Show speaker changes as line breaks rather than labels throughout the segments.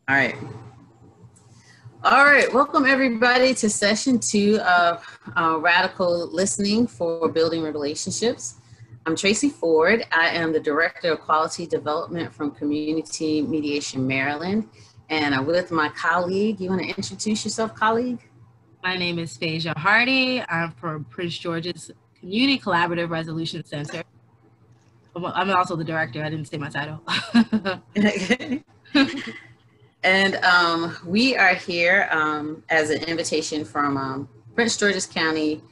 All right. All right. Welcome everybody to session 2 of Radical Listening for Building Relationships. I'm Tracy Ford. I am the Director of Quality Development from Community Mediation, Maryland. And I'm with my colleague. You want to introduce yourself, colleague?
My name is Phasia Hardy. I'm from Prince George's Community Collaborative Resolution Center. I'm also the director. I didn't say my title.
And we are here as an invitation from Prince George's County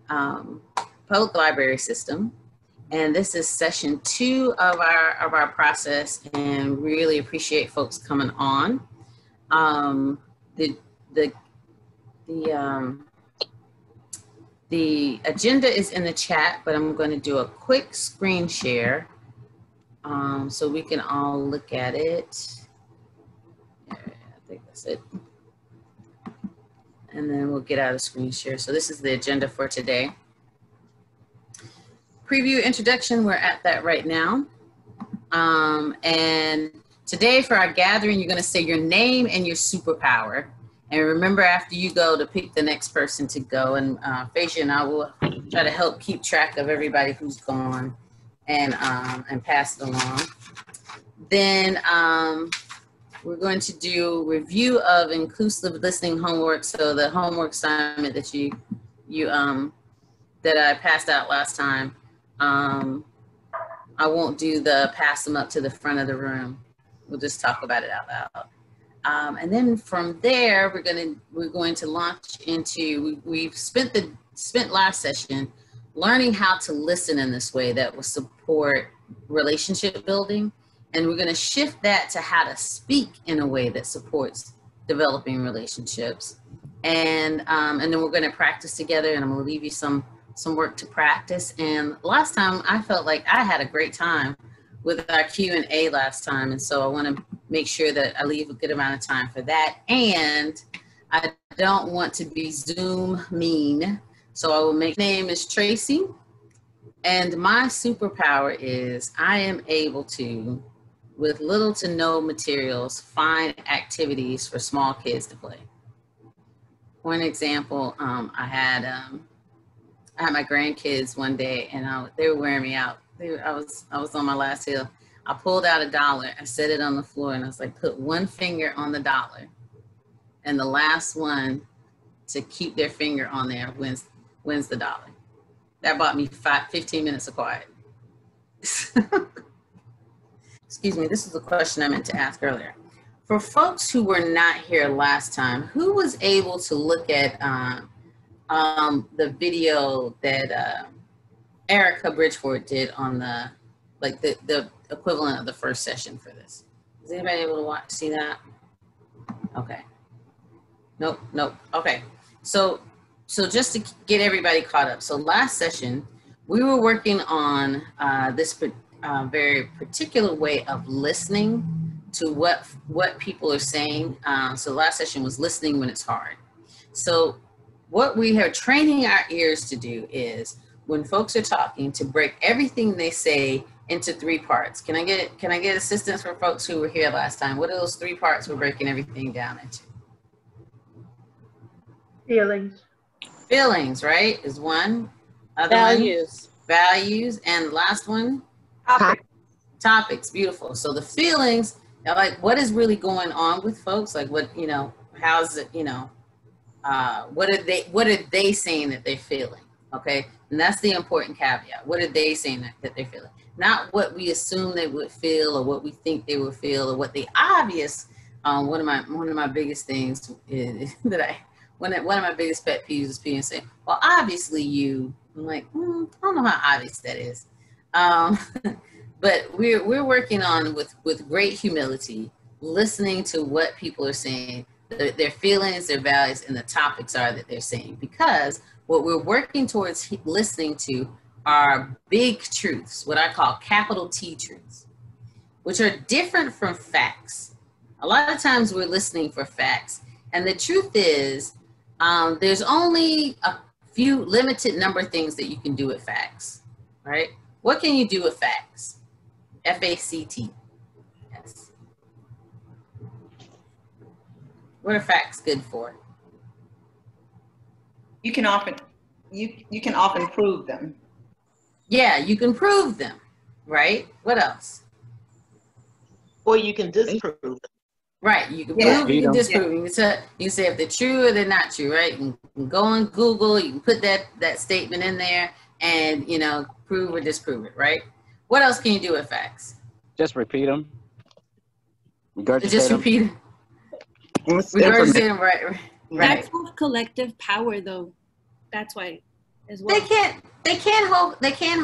Public Library System. And this is session 2 of our process, and really appreciate folks coming on. The agenda is in the chat, but I'm going to do a quick screen share so we can all look at it. I think that's it. And then we'll get out of screen share. So this is the agenda for today. Preview introduction, we're at that right now. And today for our gathering, you're going to say your name and your superpower. And remember, after you go, to pick the next person to go. And Phasia and I will try to help keep track of everybody who's gone and pass it along. Then we're going to do review of inclusive listening homework. So the homework assignment that that I passed out last time. I won't do the pass them up to the front of the room. We'll just talk about it out loud. And then from there, we're going to launch into, we've spent last session learning how to listen in this way that will support relationship building. And we're going to shift that to how to speak in a way that supports developing relationships. And then we're going to practice together, and I'm going to leave you some work to practice. And last time I felt like I had a great time with our Q&A last time. And so I want to make sure that I leave a good amount of time for that. And I don't want to be Zoom mean. So I will make, my name is Tracy. And my superpower is I am able to, with little to no materials, find activities for small kids to play. For an example, I had my grandkids one day, and they were wearing me out. I was on my last hill. I pulled out $1, I set it on the floor, and I was like, put one finger on the dollar, and the last one to keep their finger on there wins the dollar. That bought me 15 minutes of quiet. Excuse me, this is a question I meant to ask earlier. For folks who were not here last time, who was able to look at the video that Erica Bridgeford did on the equivalent of the first session for this? Is anybody able to see that? Okay. Nope. Okay. So just to get everybody caught up. So last session, we were working on this very particular way of listening to what people are saying. So last session was listening when it's hard. So what we are training our ears to do is, when folks are talking, to break everything they say into 3 parts. Can I get assistance for folks who were here last time? What are those 3 parts we're breaking everything down into?
Feelings.
Feelings, right, is one. Other
Values.
One, values, and last one? Topics, beautiful. So the feelings, like what is really going on with folks? Like what, how's it, what are they saying that they're feeling? Okay, and that's the important caveat. What are they saying that they're feeling? Not what we assume they would feel, or what we think they would feel, or what the obvious. One of my biggest things is one of my biggest pet peeves is people saying, "Well, obviously you." I'm like, I don't know how obvious that is. But we're working on with great humility, listening to what people are saying, their feelings, their values, and the topics are that they're saying, because what we're working towards listening to are big truths, what I call capital T truths, which are different from facts. A lot of times we're listening for facts, and the truth is there's only a few limited number of things that you can do with facts, right? What can you do with facts? F-A-C-T. Yes. What are facts good for?
You can often prove them.
Yeah, you can prove them, right? What else?
Or you can disprove them.
Right, you can
Yeah.
prove, you can disprove. You can say if they're true or they're not true, right? You can go on Google, you can put that statement in there and, you know, prove or disprove it, right? What else can you do with facts?
Just repeat them.
Just repeat it. Regurgitate them, right.
Facts have collective power, though. That's why, as well.
They can't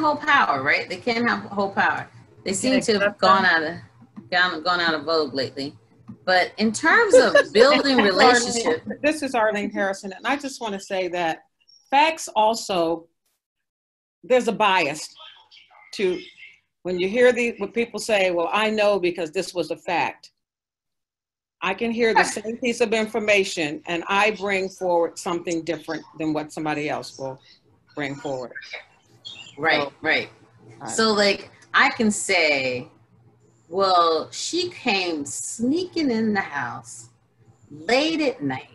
hold power, right? They can't hold power. They seem to have gone out of vogue lately. But in terms of building relationships,
this is Arlene Harrison, and I just want to say that facts also, there's a bias to when you hear what people say, well, I know because this was a fact. I can hear the same piece of information and I bring forward something different than what somebody else will bring forward.
Right. So like I can say, well, she came sneaking in the house late at night,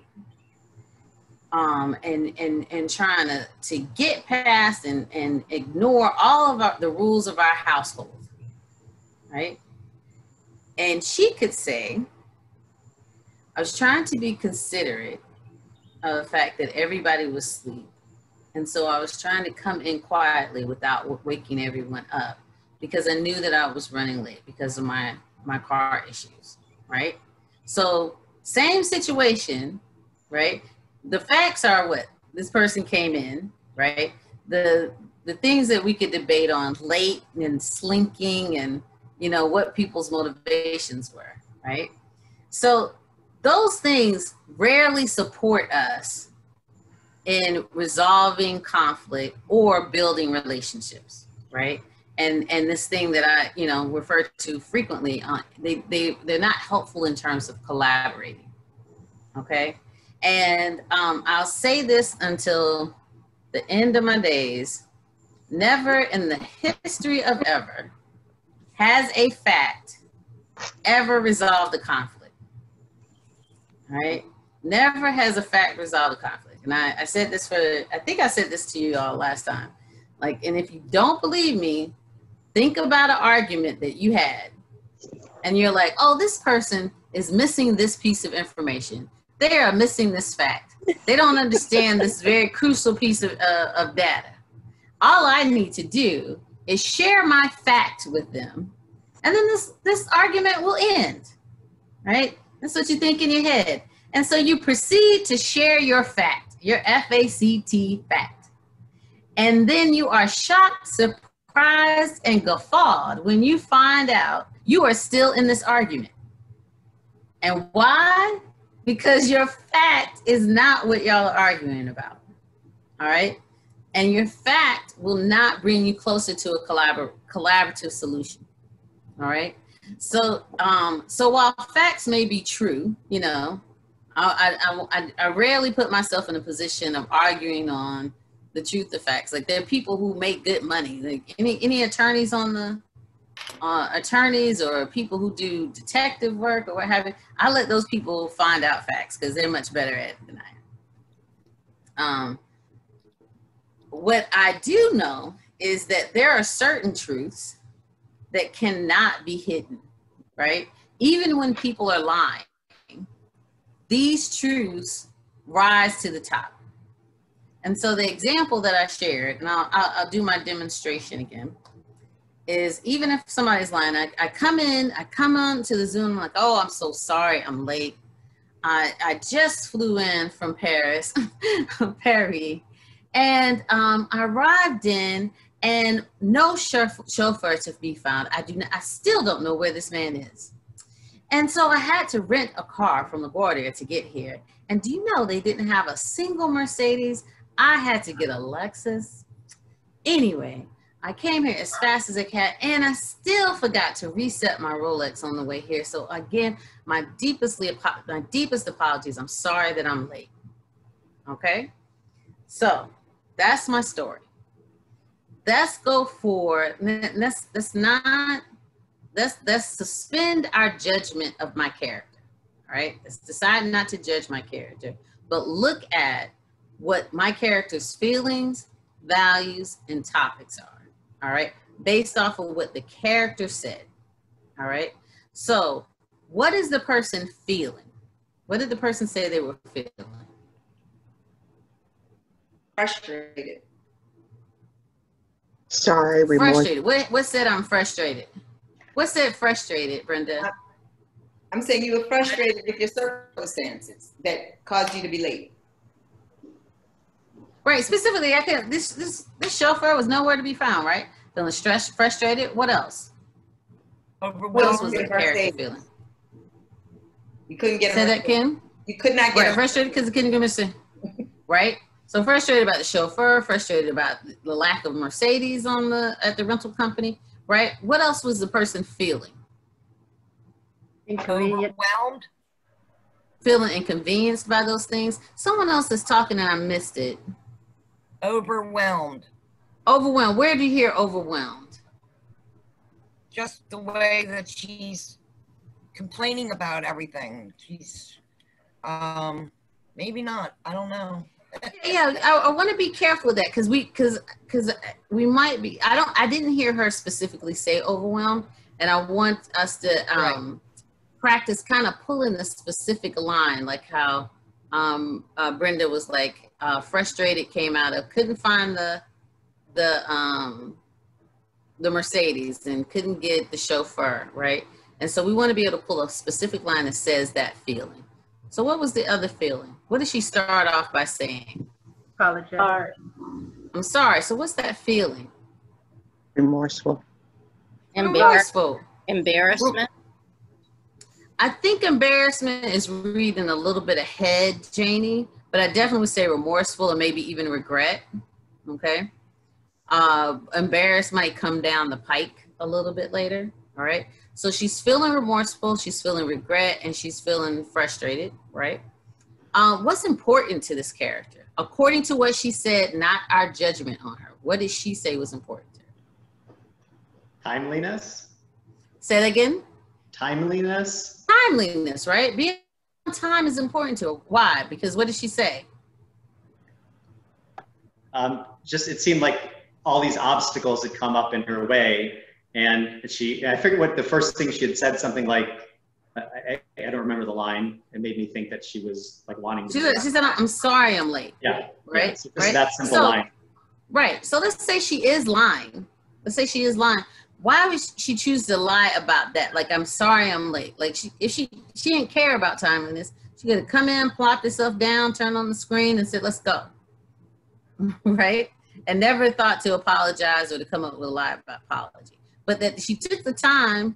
and trying to get past and ignore all of the rules of our household, right? And she could say, I was trying to be considerate of the fact that everybody was asleep. And so I was trying to come in quietly without waking everyone up because I knew that I was running late because of my car issues, right? So same situation, right? The facts are what this person came in, right? The things that we could debate on, late and slinking and, you know, what people's motivations were, right? So those things rarely support us in resolving conflict or building relationships, right? And this thing that I, you know, refer to frequently, they're not helpful in terms of collaborating, okay? And I'll say this until the end of my days, never in the history of ever has a fact ever resolved a conflict, right? Never has a fact resolved a conflict. And I said this I think I said this to you all last time. Like, and if you don't believe me, think about an argument that you had and you're like, oh, this person is missing this piece of information. They are missing this fact. They don't understand this very crucial piece of data. All I need to do is share my fact with them. And then this argument will end, right? That's what you think in your head. And so you proceed to share your fact, your F-A-C-T fact. And then you are shocked, surprised, and guffawed when you find out you are still in this argument. And why? Because your fact is not what y'all are arguing about, all right? And your fact will not bring you closer to a collaborative solution, all right? So, so while facts may be true, you know, I rarely put myself in a position of arguing on the truth of facts. Like there are people who make good money. Like any attorneys on the attorneys or people who do detective work or what have you, I let those people find out facts because they're much better at it than I am. What I do know is that there are certain truths that cannot be hidden, right? Even when people are lying, these truths rise to the top. And so the example that I shared, and I'll do my demonstration again, is even if somebody's lying, I come on to the Zoom, like, oh, I'm so sorry, I'm late. I just flew in from Paris, Paris, and I arrived in and no chauffeur to be found. I still don't know where this man is. And so I had to rent a car from LaGuardia to get here. And do you know they didn't have a single Mercedes? I had to get a Lexus. Anyway, I came here as fast as I can, and I still forgot to reset my Rolex on the way here. So again, my deepest apologies. I'm sorry that I'm late. Okay? So that's my story. Let's go for, let's suspend our judgment of my character. all right? Let's decide not to judge my character, but look at what my character's feelings, values, and topics are, all right? Based off of what the character said, all right? So what is the person feeling? What did the person say they were feeling?
Frustrated.
Sorry, remorse.
Frustrated. What said I'm frustrated? What said frustrated, Brenda?
I'm saying you were frustrated with your circumstances that caused you to be late.
Right. Specifically, this chauffeur was nowhere to be found, right? Feeling stressed, frustrated. What else? What else was the character feeling?
You couldn't get
Say that, Kim?
You could not get
right. Frustrated because it couldn't get Mr. Right? So frustrated about the chauffeur, frustrated about the lack of Mercedes at the rental company, right? What else was the person feeling?
Overwhelmed.
Feeling inconvenienced by those things. Someone else is talking and I missed it.
Overwhelmed.
Overwhelmed. Where do you hear overwhelmed?
Just the way that she's complaining about everything. She's, maybe not. I don't know.
Yeah, I want to be careful with that because we might be. I didn't hear her specifically say overwhelmed, and I want us to practice kind of pulling a specific line, like how Brenda was like frustrated, came out of couldn't find the Mercedes and couldn't get the chauffeur, right? And so we want to be able to pull a specific line that says that feeling. So what was the other feeling? What did she start off by saying?
Apologize.
I'm sorry. So what's that feeling?
Remorseful.
Remorseful.
Embarrassment.
I think embarrassment is reading a little bit ahead, Janie, but I definitely would say remorseful and maybe even regret. Okay. Embarrassed might come down the pike a little bit later. All right. So she's feeling remorseful, she's feeling regret, and she's feeling frustrated, right? What's important to this character? According to what she said, not our judgment on her. What did she say was important to her?
Timeliness.
Say that again?
Timeliness.
Timeliness, right? Being on time is important to her. Why? Because what did she say?
It seemed like all these obstacles had come up in her way. And I forget what the first thing she had said, something like, I don't remember the line. It made me think that she was like wanting to.
She said, I'm sorry I'm late.
Yeah.
Right?
Yeah, so right? That simple line.
Right. So let's say she is lying. Let's say she is lying. Why would she choose to lie about that? Like, I'm sorry I'm late. Like, if she didn't care about timeliness, she could have come in, plopped herself down, turned on the screen and said, let's go. Right? And never thought to apologize or to come up with a lie about apology. But that she took the time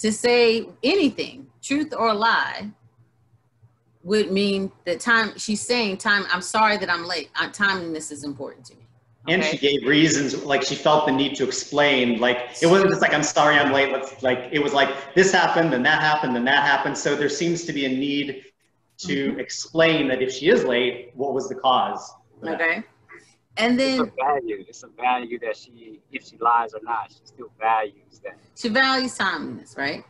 to say anything, truth or lie, would mean that she's saying I'm sorry that I'm late. Timeliness is important to me. Okay?
And she gave reasons, like she felt the need to explain, like it wasn't just like, I'm sorry I'm late. It was like this happened and that happened and that happened. So there seems to be a need to explain that if she is late, what was the cause?
Okay. And then
it's a value that if she lies or not, she still values that.
She values timeliness, right?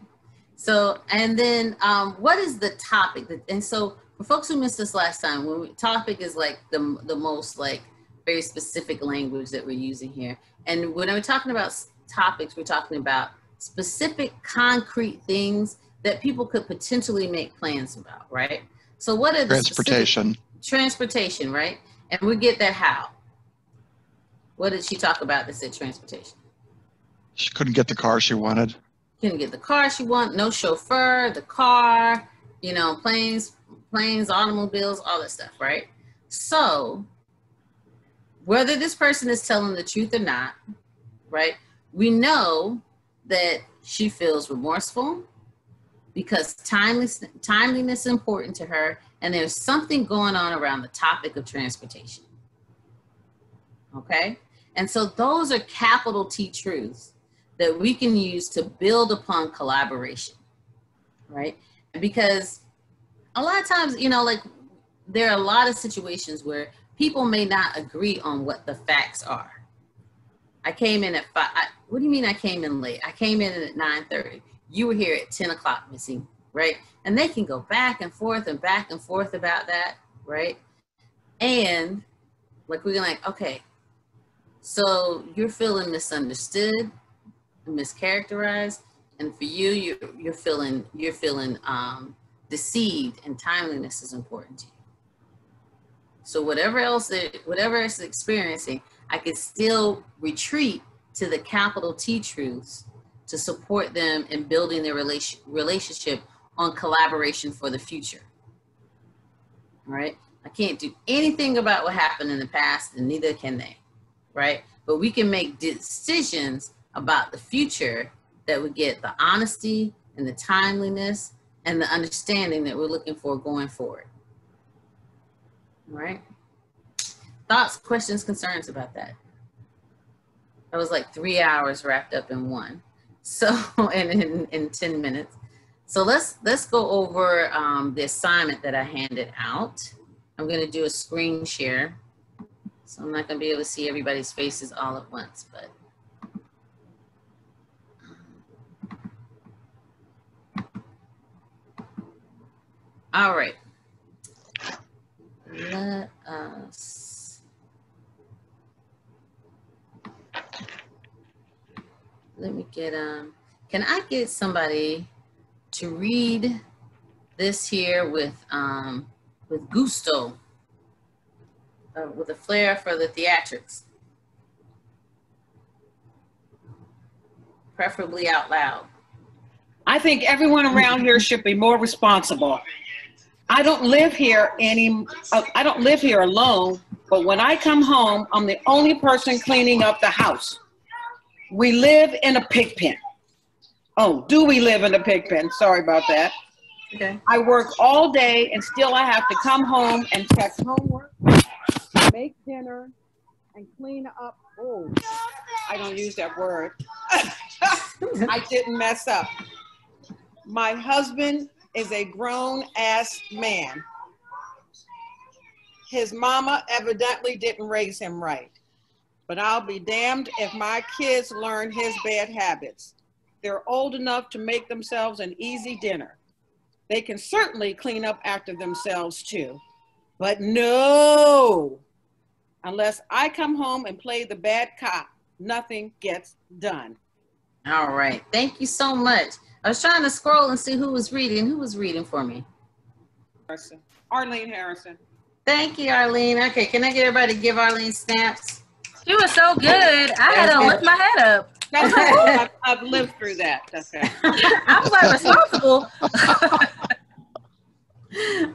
So, and then what is the topic? And so for folks who missed this last time, topic is like the most like very specific language that we're using here. And when we're talking about topics, we're talking about specific concrete things that people could potentially make plans about, right? So what are the transportation, right? And we get that how? What did she talk about that said transportation?
She couldn't get the car she wanted.
Couldn't get the car she wanted, no chauffeur, the car, planes, automobiles, all that stuff, right? So whether this person is telling the truth or not, right? We know that she feels remorseful because timeliness is important to her, and there's something going on around the topic of transportation. Okay? And so those are capital T truths that we can use to build upon collaboration, right? Because a lot of times, there are a lot of situations where people may not agree on what the facts are. I came in at 5. What do you mean I came in late? I came in at 9:30. You were here at 10 o'clock, Missy. right? And they can go back and forth about that, right? And like we're like, okay, so you're feeling misunderstood, mischaracterized, and for you, you're feeling deceived, and timeliness is important to you. So whatever it's experiencing, I can still retreat to the capital T truths to support them in building their relationship on collaboration for the future. All right? I can't do anything about what happened in the past, and neither can they, right? But we can make decisions about the future that would get the honesty and the timeliness and the understanding that we're looking for going forward. All right? Thoughts, questions, concerns about that? That was like 3 hours wrapped up in one. So, and in 10 minutes. So let's go over the assignment that I handed out. I'm going to do a screen share. So I'm not going to be able to see everybody's faces all at once, but. All right. Let me get, can I get somebody to read this here with gusto, with a flair for the theatrics, preferably out loud.
I think everyone around here should be more responsible. I don't live here I don't live here alone, but when I come home, I'm the only person cleaning up the house. We live in a pig pen. Oh, do we live in a pig pen? Sorry about that.
Okay.
I work all day and still I have to come home and check homework, make dinner, and clean up. Oh, I don't use that word. I didn't mess up. My husband is a grown-ass man. His mama evidently didn't raise him right. But I'll be damned if my kids learn his bad habits. They're old enough to make themselves an easy dinner. They can certainly clean up after themselves too. But no, unless I come home and play the bad cop, nothing gets done.
All right, thank you so much. I was trying to scroll and see who was reading. Who was reading for me?
Arlene Harrison.
Thank you, Arlene. Okay, can I get everybody to give Arlene snaps?
She was so good. I had to lift my head up.
I've lived through that. Okay.
I was like responsible.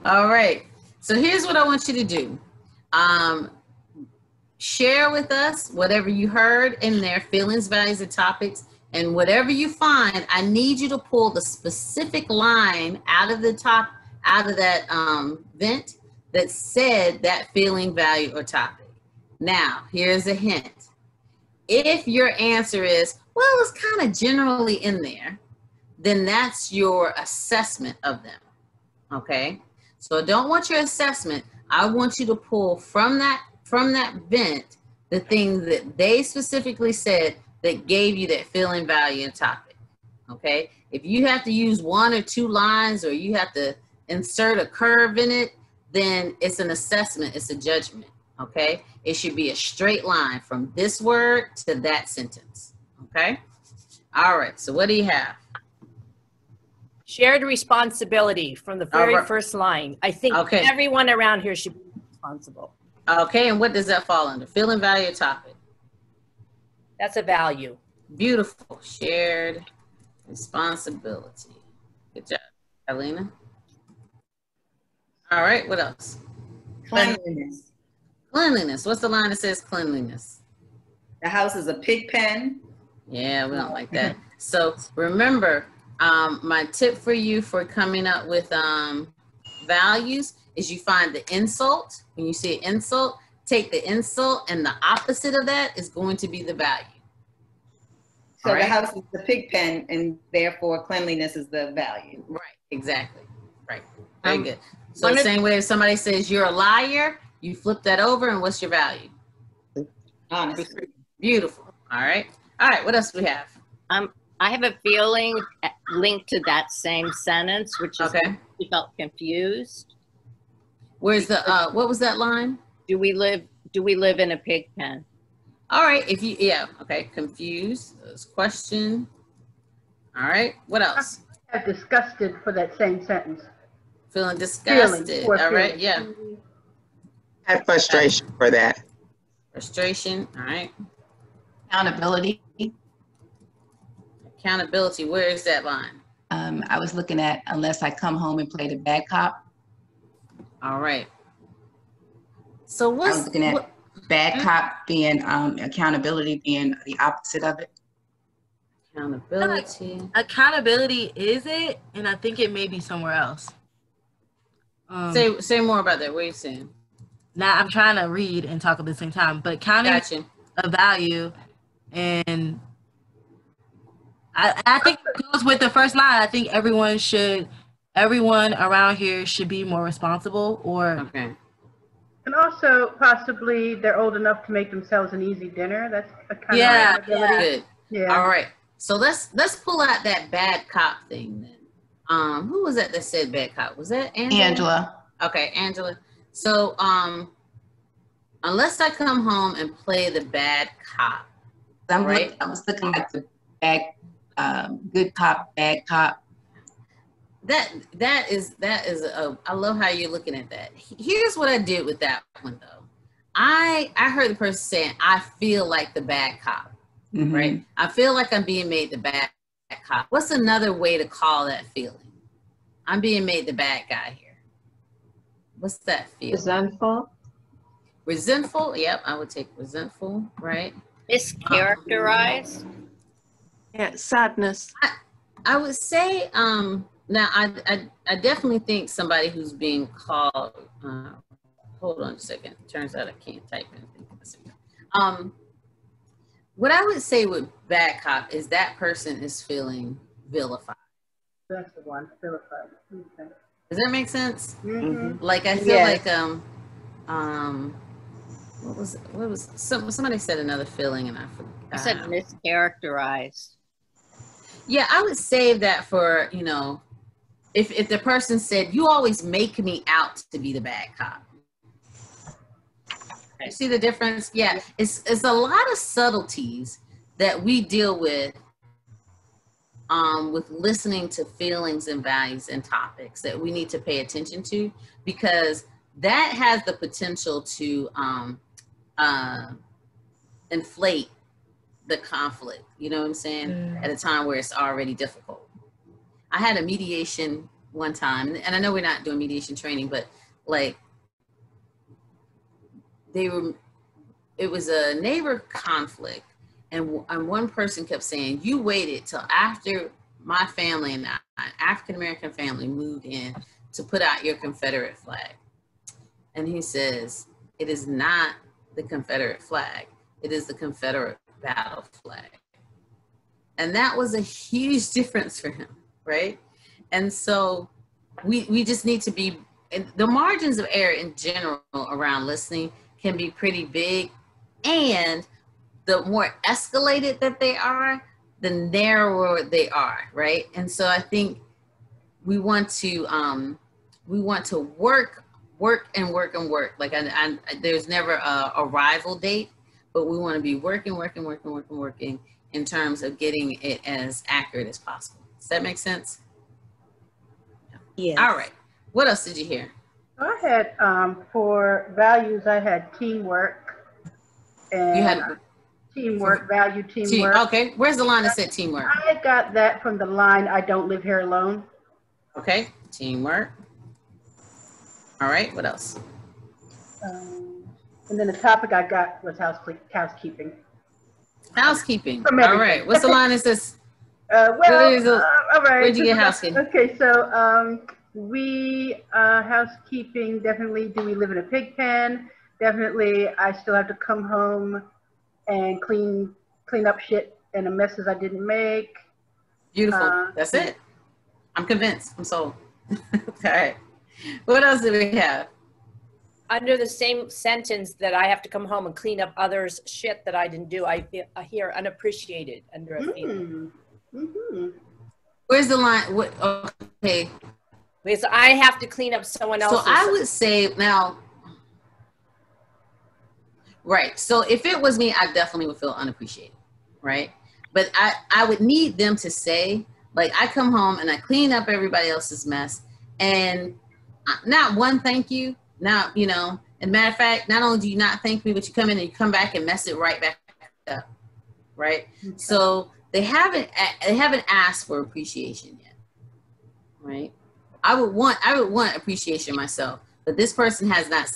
All right. So here's what I want you to do. Share with us whatever you heard in there, feelings, values, and topics. And whatever you find, I need you to pull the specific line out of that vent that said that feeling, value, or topic. Now, here's a hint. If your answer is, well, it's kind of generally in there, then that's your assessment of them, okay? So I don't want your assessment. I want you to pull from that vent the things that they specifically said that gave you that feeling, value, and topic, okay? If you have to use 1 or 2 lines or you have to insert a curve in it, then it's an assessment, it's a judgment, okay? It should be a straight line from this word to that sentence, okay? All right, so what do you have?
Shared responsibility from the very first line. I think everyone around here should be responsible.
Okay, and what does that fall under? Feeling, value, or topic?
That's a value.
Beautiful. Shared responsibility. Good job, Alina. All right, what else?
Cleanliness.
Cleanliness. What's the line that says cleanliness?
The house is a pig pen.
Yeah, we don't like that. So remember, my tip for you for coming up with values is you find the insult. When you see an insult, take the insult, and the opposite of that is going to be the value.
So the house is the pig pen, and therefore cleanliness is the value.
Right, exactly. Right, very good. So the same way if somebody says you're a liar, you flip that over, and what's your value?
Honesty.
Beautiful. All right. All right, what else do we have?
I have a feeling linked to that same sentence, which is she felt confused.
Where's the what was that line?
Do we live in a pig pen?
All right, if you confused. That's question. All right, what else?
I'm disgusted for that same sentence.
Feeling disgusted. All right, yeah.
I had frustration for that.
Frustration. All right.
Accountability.
Accountability. Where is that line?
I was looking at unless I come home and play the bad cop.
All right. So what's,
I was looking at bad cop being accountability being the opposite of it.
Accountability.
Accountability is it, and I think it may be somewhere else.
Say more about that. What are you saying?
Now I'm trying to read and talk at the same time, but counting a value, and I think it goes with the first line. I think everyone around here should be more responsible, or
and also possibly they're old enough to make themselves an easy dinner. That's a kind of accountability.
Good. Yeah. All right. So let's pull out that bad cop thing then. Who was that said bad cop? Was that Angela?
Angela.
Okay, Angela. So unless I come home and play the bad cop.
I was looking at the bad good cop, bad cop.
That is I love how you're looking at that. Here's what I did with that one though. I heard the person saying, I feel like the bad cop, right? I feel like I'm being made the bad cop. What's another way to call that feeling? I'm being made the bad guy here. What's that feeling?
Resentful.
Resentful, yep, I would take resentful, right?
Mischaracterized.
Yeah, sadness.
I would say, now I definitely think somebody who's being called, hold on a second, turns out I can't type anything. What I would say with bad cop is that person is feeling vilified.
That's the one, vilified. Okay.
Does that make sense?
Mm-hmm.
Like I feel like what was somebody said another feeling and I forgot.
I said mischaracterized.
Yeah, I would save that for, if the person said, you always make me out to be the bad cop. You see the difference? Yeah, it's a lot of subtleties that we deal with listening to feelings and values and topics that we need to pay attention to, because that has the potential to inflate the conflict, you know what I'm saying, at a time where it's already difficult. I had a mediation one time, and I know we're not doing mediation training, but like it was a neighbor conflict, and one person kept saying, you waited till after my family and African-American family moved in to put out your Confederate flag. And he says, it is not the Confederate flag, it is the Confederate battle flag. And that was a huge difference for him, right? And so we just need to be, the margins of error in general around listening can be pretty big, and the more escalated that they are, the narrower they are, right? And so I think we want to work. Like there's never a arrival date, but we want to be working in terms of getting it as accurate as possible. Does that make sense?
Yeah.
All right. What else did you hear?
I had, for values, I had teamwork. And
you had
teamwork, value teamwork.
Okay. Where's the line that said teamwork?
I got that from the line, I don't live here alone.
Okay. Teamwork. All right. What else?
And then the topic I got was housekeeping.
Housekeeping. All right. What's the line that says?
All right.
Where'd you get housekeeping?
Okay, so housekeeping, definitely. Do we live in a pig pen? Definitely. I still have to come home and clean up shit and the messes I didn't make.
Beautiful. That's it. I'm convinced. I'm sold. All right. What else do we have?
Under the same sentence that I have to come home and clean up others' shit that I didn't do, I hear unappreciated under a feeling.
Where's the line? What? Okay.
Because I have to clean up someone else's.
So I would say now, right. So if it was me, I definitely would feel unappreciated, right? But I would need them to say, like, I come home and I clean up everybody else's mess, and not one thank you. Now, you know, and matter of fact, not only do you not thank me, but you come in and you come back and mess it right back up, right? Okay. So they haven't asked for appreciation yet, right? I would want appreciation myself, but this person has not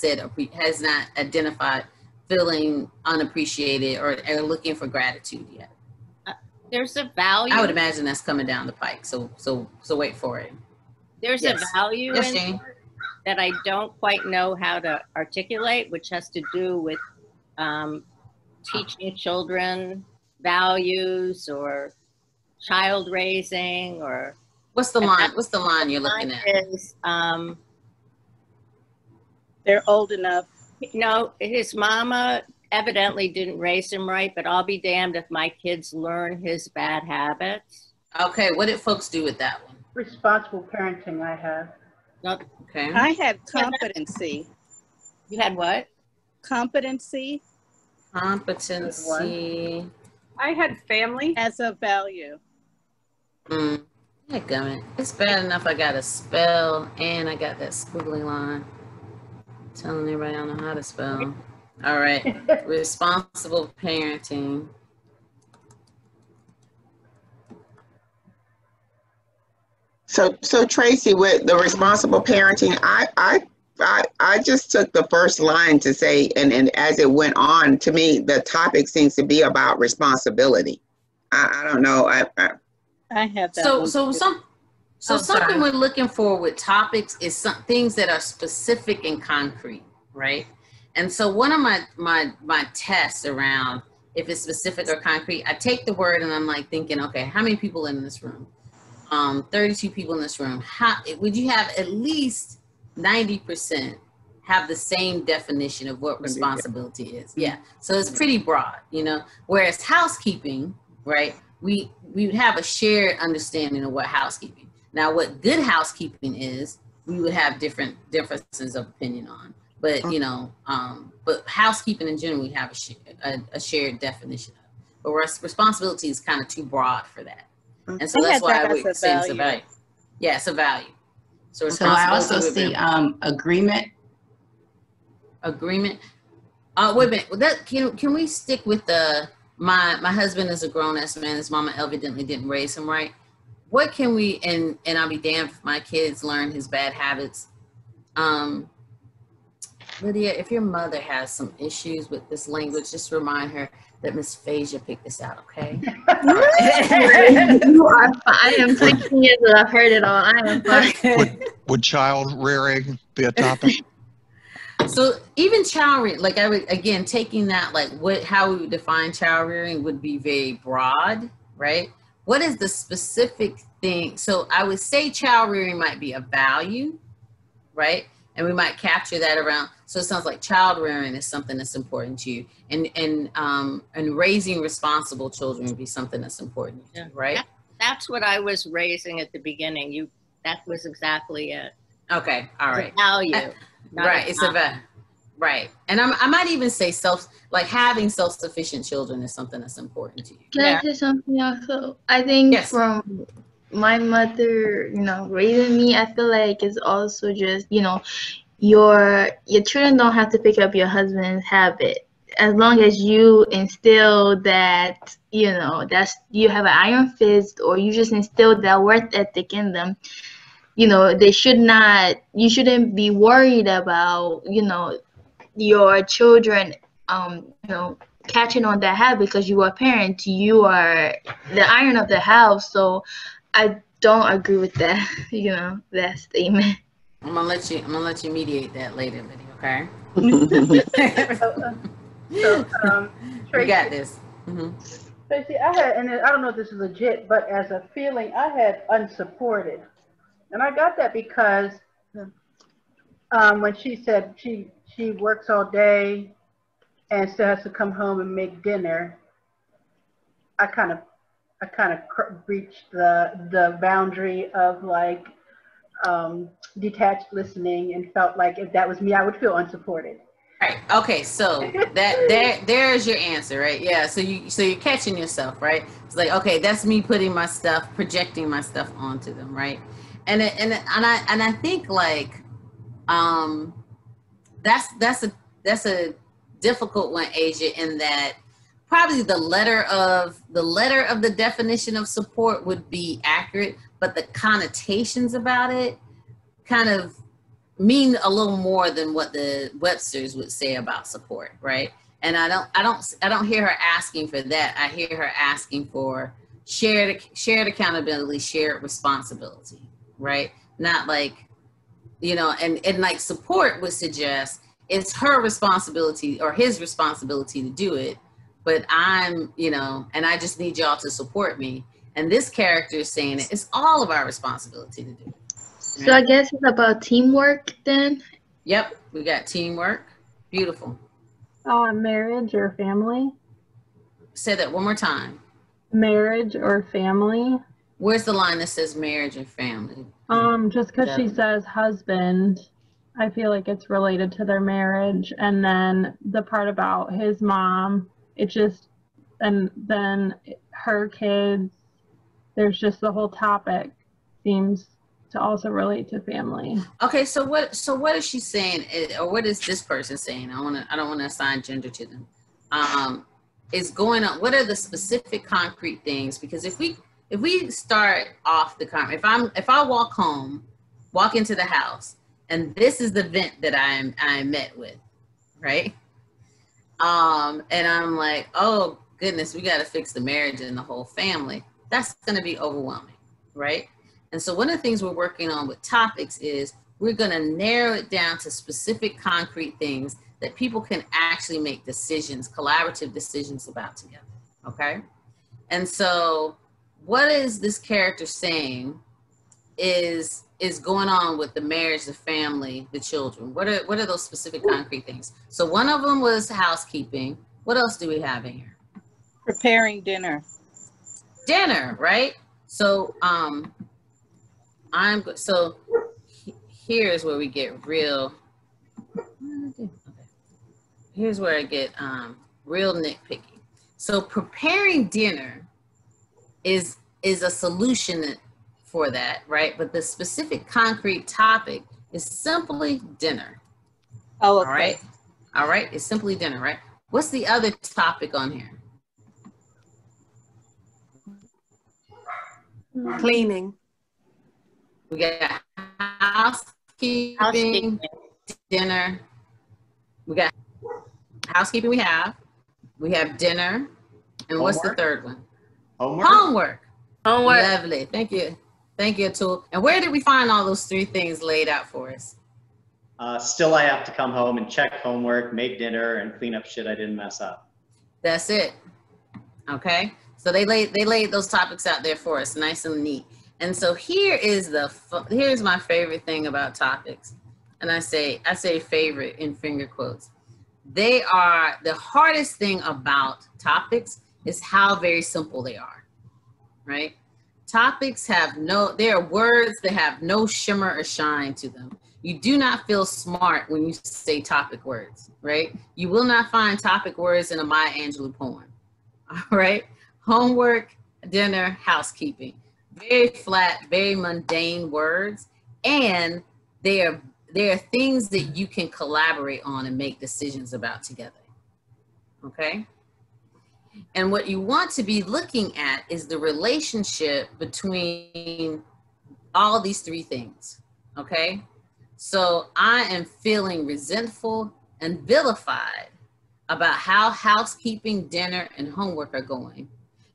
identified feeling unappreciated or looking for gratitude yet.
There's a value.
I would imagine that's coming down the pike. So wait for it.
There's a value in that I don't quite know how to articulate, which has to do with teaching children values or child raising or.
What's the line? What's the line you're looking at?
Is,
they're old enough.
No, his mama evidently didn't raise him right, but I'll be damned if my kids learn his bad habits.
Okay, what did folks do with that one?
Responsible parenting, I have.
Okay.
I had competency.
You had what?
Competency.
Competency.
I had family as a value.
Yeah, gummit. It's bad enough I got a spell and I got that squiggly line. Telling everybody I don't know how to spell. All right. Responsible parenting.
So Tracy, with the responsible parenting, I just took the first line to say, and as it went on, to me, the topic seems to be about responsibility. I don't know.
I have that.
Something we're looking for with topics is some things that are specific and concrete, right? And so one of my tests around if it's specific or concrete, I take the word and I'm like thinking, okay, how many people in this room? 32 people in this room. How would you have at least 90% have the same definition of what responsibility is? Yeah. So it's pretty broad, you know, whereas housekeeping, right? We would have a shared understanding of what housekeeping. Now, what good housekeeping is, we would have different differences of opinion on. But, you know, but housekeeping in general, we have a shared definition of. But responsibility is kind of too broad for that. And so that's why I would say it's a value. Yeah, it's a value. So
I also see agreement.
Agreement. Wait a minute. Well, that can we stick with the my husband is a grown-ass man. His mama evidently didn't raise him right. What can we and I'll be damned if my kids learn his bad habits. Lydia, if your mother has some issues with this language, just remind her that Miss Phasia picked this out, okay?
You are fine. I am 16 years old. I've heard it all. I am fine.
Would child rearing be a topic?
So even child rearing, like I would, again, taking that, like how we would define child rearing would be very broad, right? What is the specific thing? So I would say child rearing might be a value, right? And we might capture that around. So it sounds like child rearing is something that's important to you, and raising responsible children would be something that's important to you, right?
That's what I was raising at the beginning. That was exactly it.
Okay, all right.
It's a value,
right? It's a value, right? And I might even say having self-sufficient children is something that's important to you.
Can I say something also? I think from my mother, raising me, I feel like it's also just, your children don't have to pick up your husband's habit. As long as you instill that, that's you have an iron fist, or you just instill that work ethic in them, you shouldn't be worried about, your children, catching on that habit, because you are a parent, you are the iron of the house. So I don't agree with that, that statement.
I'm gonna let you mediate that later, Lydia, okay?
Tracy,
you got this.
Tracy, I had, and I don't know if this is legit, but as a feeling, I had unsupported. And I got that because when she said she works all day and still has to come home and make dinner, I kind of I kind of breached the boundary of like detached listening, and felt like if that was me, I would feel unsupported.
Right. Okay. So there's your answer, right? Yeah. So you're catching yourself, right? It's like, okay, that's me putting my stuff, projecting my stuff onto them, right? And I think like that's a difficult one, Asia, in that probably the letter of the definition of support would be accurate, but the connotations about it kind of mean a little more than what the Websters would say about support, right? And I don't hear her asking for that. I hear her asking for shared accountability, shared responsibility, right? Not like, you know, and like support would suggest it's her responsibility or his responsibility to do it, but I'm, you know, and I just need y'all to support me. And this character is saying it's all of our responsibility to do it.
So I guess it's about teamwork then?
Yep, we got teamwork. Beautiful.
Marriage or family?
Say that one more time.
Marriage or family?
Where's the line that says marriage and family?
Just because she says husband, I feel like it's related to their marriage. And then the part about his mom, it just, and then her kids, there's just the whole topic seems to also relate to family.
Okay, so what is she saying, or what is this person saying? I don't want to assign gender to them. Is going on. What are the specific concrete things? Because if we start off the if I walk into the house, and this is the vent that I met with, right? And I'm like, oh goodness, we got to fix the marriage and the whole family. That's going to be overwhelming, right? And so one of the things we're working on with topics is we're going to narrow it down to specific concrete things that people can actually make decisions, collaborative decisions about together, okay? And so what is this character saying is going on with the marriage, the family, the children? What are those specific concrete things? So one of them was housekeeping. What else do we have in here?
Preparing dinner.
Dinner, right? So here's where we get real. Here's where I get real nitpicky. So preparing dinner is a solution for that, right? But the specific concrete topic is simply dinner.
Oh, okay.
All right. All right. It's simply dinner, right? What's the other topic on here?
Cleaning.
We got housekeeping, dinner. We got housekeeping. We have dinner, and what's the third one? Homework. Lovely. Thank you, Atul. And where did we find all those three things laid out for us?
Still, I have to come home and check homework, make dinner, and clean up shit I didn't mess up.
That's it. Okay. So they laid those topics out there for us, nice and neat. And so here's my favorite thing about topics. And I say favorite in finger quotes. They are, the hardest thing about topics is how very simple they are, right? Topics they are words that have no shimmer or shine to them. You do not feel smart when you say topic words, right? You will not find topic words in a Maya Angelou poem, all right? Homework, dinner, housekeeping. Very flat, very mundane words. And they are things that you can collaborate on and make decisions about together, okay? And what you want to be looking at is the relationship between all these three things, okay? So I am feeling resentful and vilified about how housekeeping, dinner, and homework are going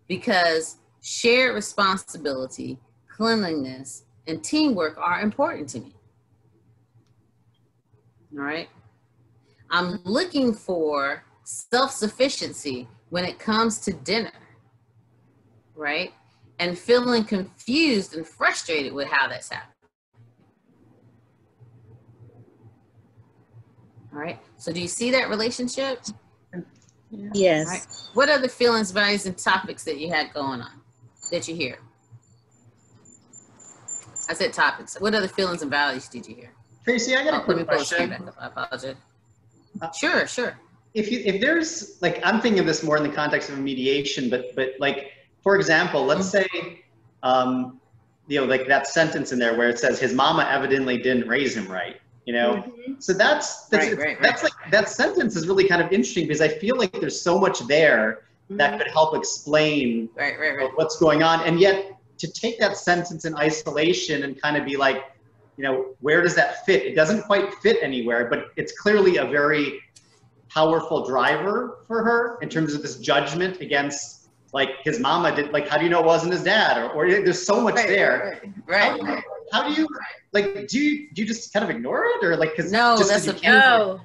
because shared responsibility, cleanliness, and teamwork are important to me. All right. I'm looking for self-sufficiency when it comes to dinner, right? And feeling confused and frustrated with how that's happening. All right. So do you see that relationship?
Yes.
All right. What are the feelings, values, and topics that you had going on? that you hear? I said topics. What other feelings and values did you hear?
Tracy, I got a quick question.
I apologize. Sure.
If there's like, I'm thinking of this more in the context of a mediation, but like, for example, let's say, you know, like that sentence in there where it says his mama evidently didn't raise him right, you know? So that's like, that sentence is really kind of interesting because I feel like there's so much there that could help explain what's going on. And yet to take that sentence in isolation and kind of be like, you know, where does that fit? It doesn't quite fit anywhere, but it's clearly a very powerful driver for her in terms of this judgment against, like, his mama did, like, how do you know it wasn't his dad? Or there's so much there.
Right.
How do you, like, do you just kind of ignore it? Or like, cause
no,
just
that's a beautiful,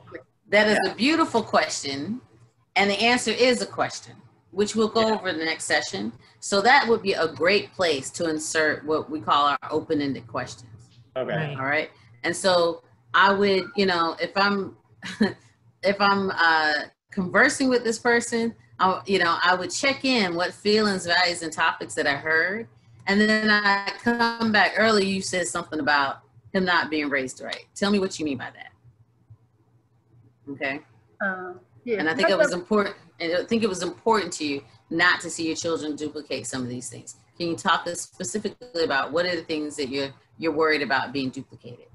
that is a beautiful question. And the answer is a question, which we'll go over in the next session. So that would be a great place to insert what we call our open-ended questions.
Okay.
All right. And so I would, you know, if I'm conversing with this person, I would check in what feelings, values, and topics that I heard. And then I come back earlier, you said something about him not being raised right. Tell me what you mean by that. Okay.
Yeah.
And I think it was important. And I think it was important to you not to see your children duplicate some of these things. Can you talk specifically about what are the things that you're worried about being duplicated?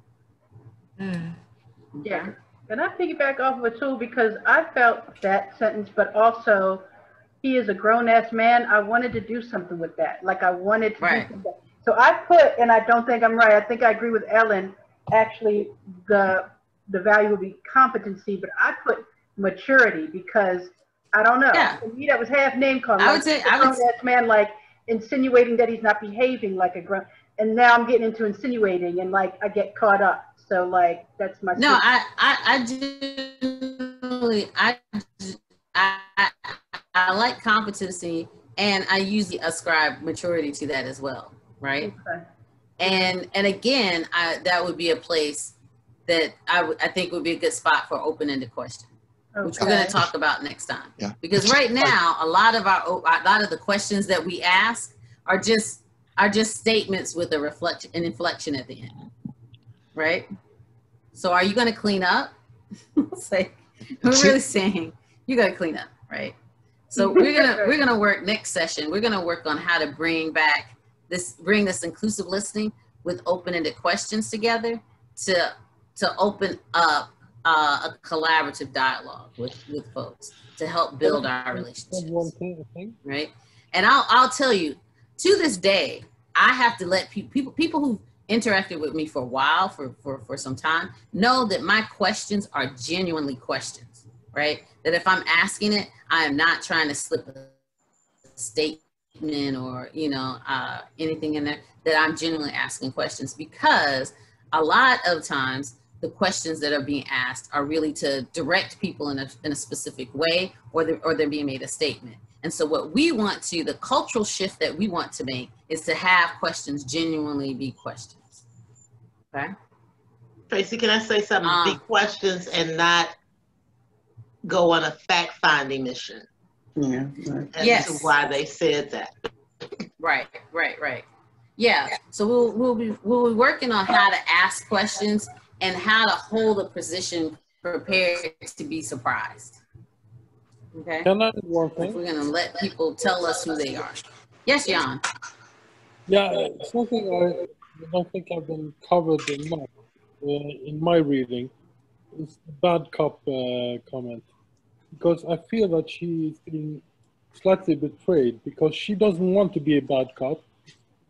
Yeah. And I piggyback off of it too because I felt that sentence, but also he is a grown-ass man. I wanted to do something with that. Like I wanted to do something. So I put, and I don't think I'm right, I think I agree with Ellen, actually the value would be competency, but I put maturity because I don't know.
Yeah.
For me, that was half name calling.
I would say,
grown-ass man, like insinuating that he's not behaving like a grown, and now I'm getting into insinuating and like I get caught up. So like that's my
no,
sister.
I like competency, and I usually ascribe maturity to that as well, right?
Okay.
And again, that would be a place that I think would be a good spot for open-ended questions, which we're going to talk about next time.
Yeah.
Because right now, a lot of the questions that we ask are just statements with an inflection at the end, right? So are you going to clean up? It's like, we're really saying you got to clean up, right? So we're gonna work next session. We're gonna work on how to bring this inclusive listening with open-ended questions together to open up a collaborative dialogue with folks to help build our relationship, right? And I'll tell you, to this day, I have to let people who interacted with me for a while, for some time, know that my questions are genuinely questions, right? That if I'm asking it, I am not trying to slip a statement or, anything in there, that I'm genuinely asking questions, because a lot of times the questions that are being asked are really to direct people in a specific way, or they're being made a statement. And so what we want to, the cultural shift that we want to make is to have questions genuinely be questions. Okay?
Tracy, can I say something? Be questions and not go on a fact-finding mission.
Yeah.
As to why they said that.
Right. Yeah. So we'll be working on how to ask questions and how to hold a position prepared to be surprised. Okay.
Can I add one thing?
We're gonna let people tell us who they are. Yes, Jan.
Yeah, something I don't think I've been covered enough in my reading is the bad cop comment, because I feel that she's been slightly betrayed because she doesn't want to be a bad cop.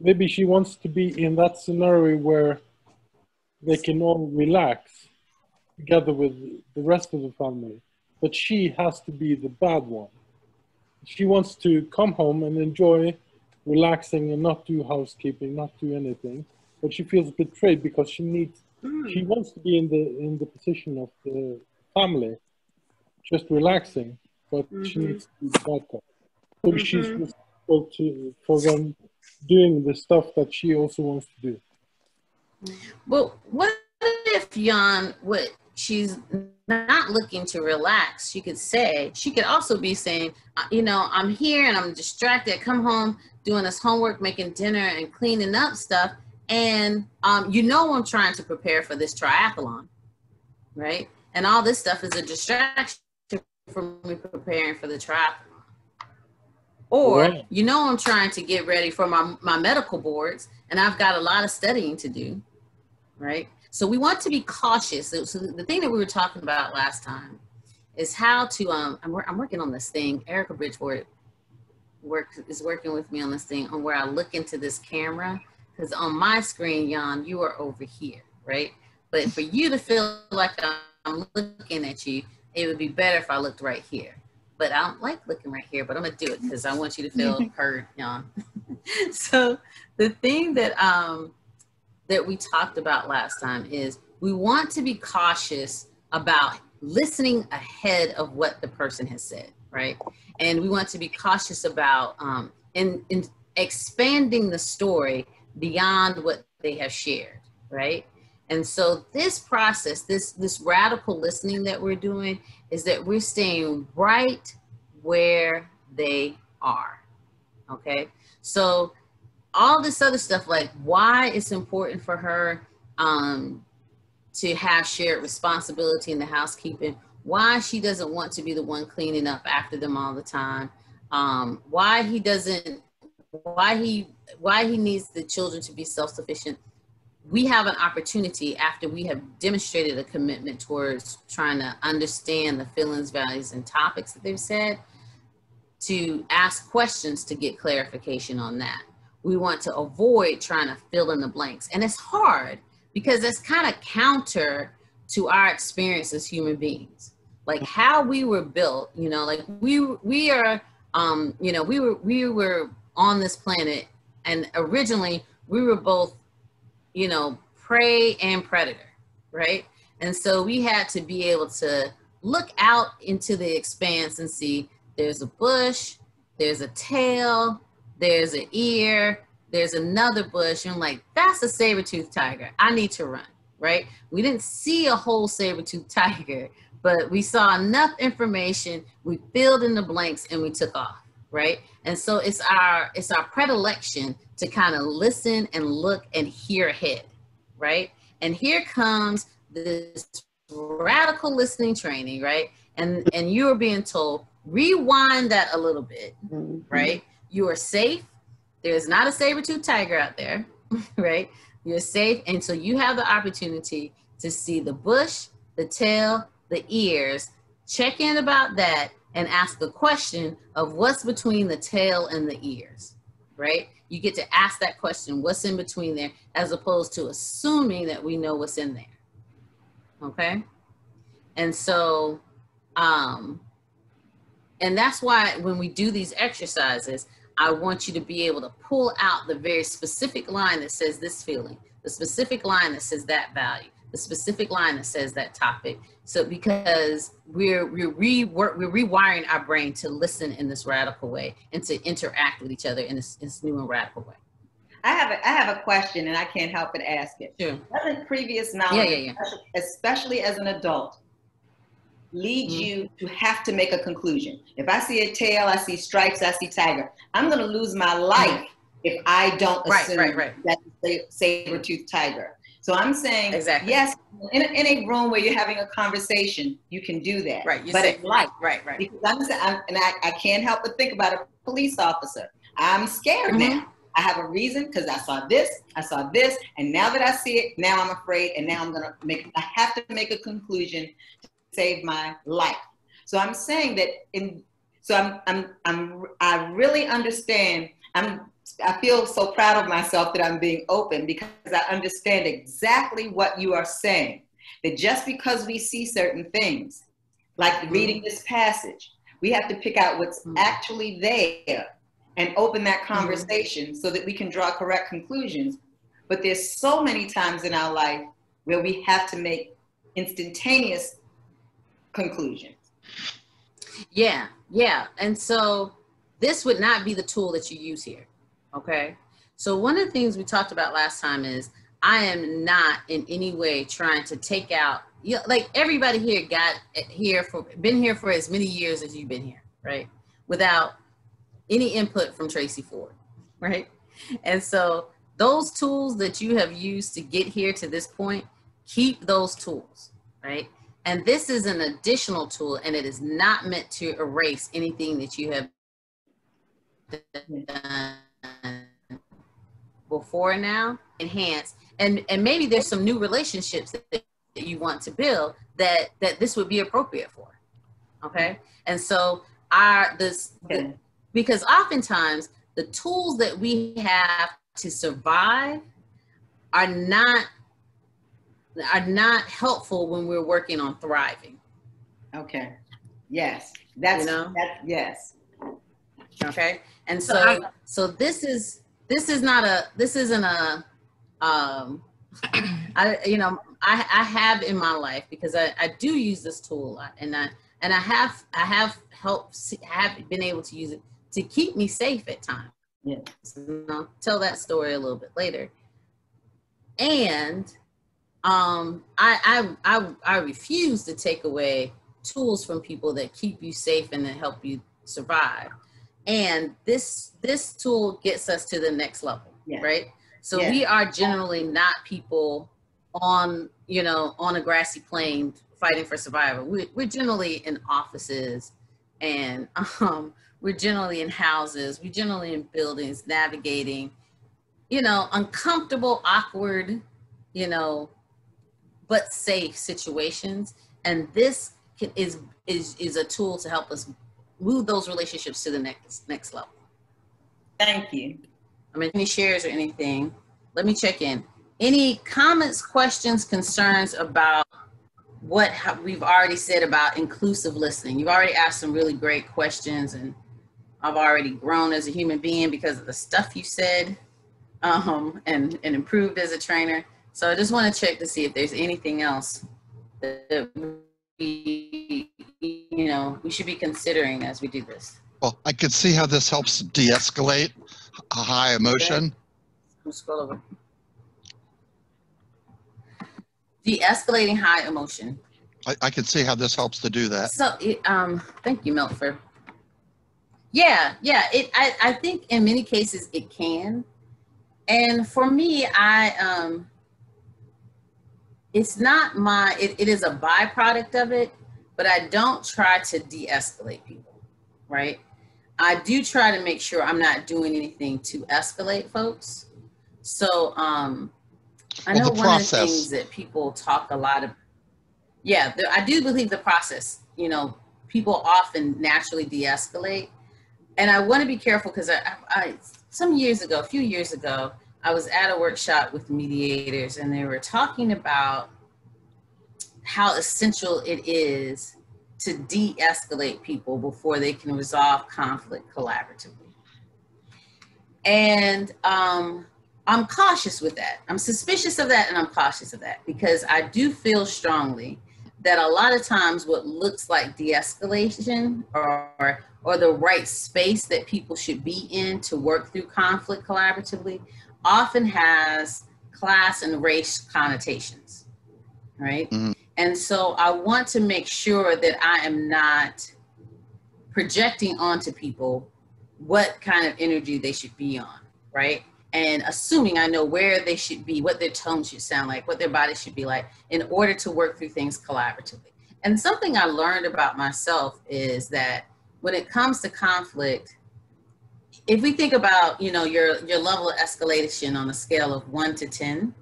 Maybe she wants to be in that scenario where they can all relax together with the rest of the family, but she has to be the bad one. She wants to come home and enjoy relaxing and not do housekeeping, not do anything, but she feels betrayed because she wants to be in the position of the family, just relaxing, but she needs to be the bad cop. So she's responsible for them doing the stuff that she also wants to do.
Well, what if Jan, she's not looking to relax? She could also be saying, I'm here and I'm distracted. I come home, doing his homework, making dinner and cleaning up stuff. And you know I'm trying to prepare for this triathlon, right? And all this stuff is a distraction from me preparing for the triathlon. Or, you know I'm trying to get ready for my medical boards, and I've got a lot of studying to do, right? So we want to be cautious. So the thing that we were talking about last time is how to, I'm working on this thing. Erica Bridgeport is working with me on this thing on where I look into this camera, because on my screen, Jan, you are over here, right? But for you to feel like I'm looking at you, it would be better if I looked right here. But I don't like looking right here, but I'm gonna do it because I want you to feel heard, Jan. So the thing that that we talked about last time is we want to be cautious about listening ahead of what the person has said, right? And we want to be cautious about in expanding the story beyond what they have shared, right? And so this process, this radical listening that we're doing is that we're staying right where they are, okay? So all this other stuff, like why it's important for her to have shared responsibility in the housekeeping, why she doesn't want to be the one cleaning up after them all the time, why he needs the children to be self-sufficient. We have an opportunity after we have demonstrated a commitment towards trying to understand the feelings, values, and topics that they've said, to ask questions to get clarification on that. We want to avoid trying to fill in the blanks. And it's hard because it's kind of counter to our experience as human beings. Like how we were built, you know, like we are, you know, we were on this planet, and originally we were both, you know, prey and predator, right? And so we had to be able to look out into the expanse and see there's a bush, there's a tail, there's an ear, there's another bush. And I'm like, that's a saber-toothed tiger. I need to run, right? We didn't see a whole saber-toothed tiger, but we saw enough information, we filled in the blanks, and we took off, right? And so it's our predilection to kind of listen and look and hear ahead, right? And here comes this radical listening training, right? And you are being told, rewind that a little bit, right? You are safe. There's not a saber-toothed tiger out there, right? You're safe. And so you have the opportunity to see the bush, the tail, the ears, check in about that, and ask a question of what's between the tail and the ears, right? You get to ask that question, what's in between there, as opposed to assuming that we know what's in there, okay? And so, and that's why when we do these exercises, I want you to be able to pull out the very specific line that says this feeling, the specific line that says that value, the specific line that says that topic. So because we're rewiring our brain to listen in this radical way and to interact with each other in this new and radical way.
I have a question, and I can't help but ask it.
Sure.
Doesn't previous knowledge, especially as an adult, lead you to have to make a conclusion? If I see a tail, I see stripes, I see tiger, I'm going to lose my life if I don't assume that's a saber-toothed tiger. So I'm saying, yes, in a room where you're having a conversation, you can do that. Right. But it's life. Right. Because I can't help but think about a police officer. I'm scared now. I have a reason because I saw this, and now that I see it, now I'm afraid, and now I have to make a conclusion to save my life. So I'm saying that I really understand. I feel so proud of myself that I'm being open because I understand exactly what you are saying. That just because we see certain things, like reading this passage, we have to pick out what's actually there and open that conversation so that we can draw correct conclusions. But there's so many times in our life where we have to make instantaneous conclusions.
Yeah. And so this would not be the tool that you use here. Okay. So one of the things we talked about last time is I am not in any way trying to take out, like everybody here been here for as many years as you've been here, right? Without any input from Tracy Ford. right? And so those tools that you have used to get here to this point, keep those tools, right? And this is an additional tool, and it is not meant to erase anything that you have done before now, enhance, and maybe there's some new relationships that you want to build that this would be appropriate for, okay? And so because oftentimes the tools that we have to survive are not helpful when we're working on thriving.
Okay. Yes. That's yes.
Okay. And so this isn't a I have in my life, because I do use this tool a lot, and I have been able to use it to keep me safe at times.
Yeah.
So I'll tell that story a little bit later. And I refuse to take away tools from people that keep you safe and that help you survive. And this tool gets us to the next level, right? So we are generally not people on a grassy plain fighting for survival. We're generally in offices, and we're generally in houses. We're generally in buildings, navigating, uncomfortable, awkward, but safe situations. And this is a tool to help us move those relationships to the next level.
Thank you.
I mean, any shares or anything? Let me check in. Any comments, questions, concerns about what we've already said about inclusive listening? You've already asked some really great questions, and I've already grown as a human being because of the stuff you said, and improved as a trainer. So I just want to check to see if there's anything else that we should be considering as we do this.
Well, I could see how this helps de-escalate a high emotion.
Okay. Scroll over. De-escalating high emotion.
I can see how this helps to do that. So,
thank you, Milt, for. Yeah. I think in many cases it can, and for me, it's not it is a byproduct of it, but I don't try to de-escalate people, right? I do try to make sure I'm not doing anything to escalate folks. So, I know one of the things that people talk a lot of, I do believe the process, people often naturally de-escalate. And I want to be careful because a few years ago, I was at a workshop with mediators, and they were talking about how essential it is to de-escalate people before they can resolve conflict collaboratively. And I'm cautious with that. I'm suspicious of that, and I'm cautious of that, because I do feel strongly that a lot of times what looks like de-escalation or the right space that people should be in to work through conflict collaboratively often has class and race connotations, right? Mm-hmm. And so I want to make sure that I am not projecting onto people what kind of energy they should be on, right? And assuming I know where they should be, what their tone should sound like, what their body should be like, in order to work through things collaboratively. And something I learned about myself is that when it comes to conflict, if we think about, your level of escalation on a scale of 1 to 10,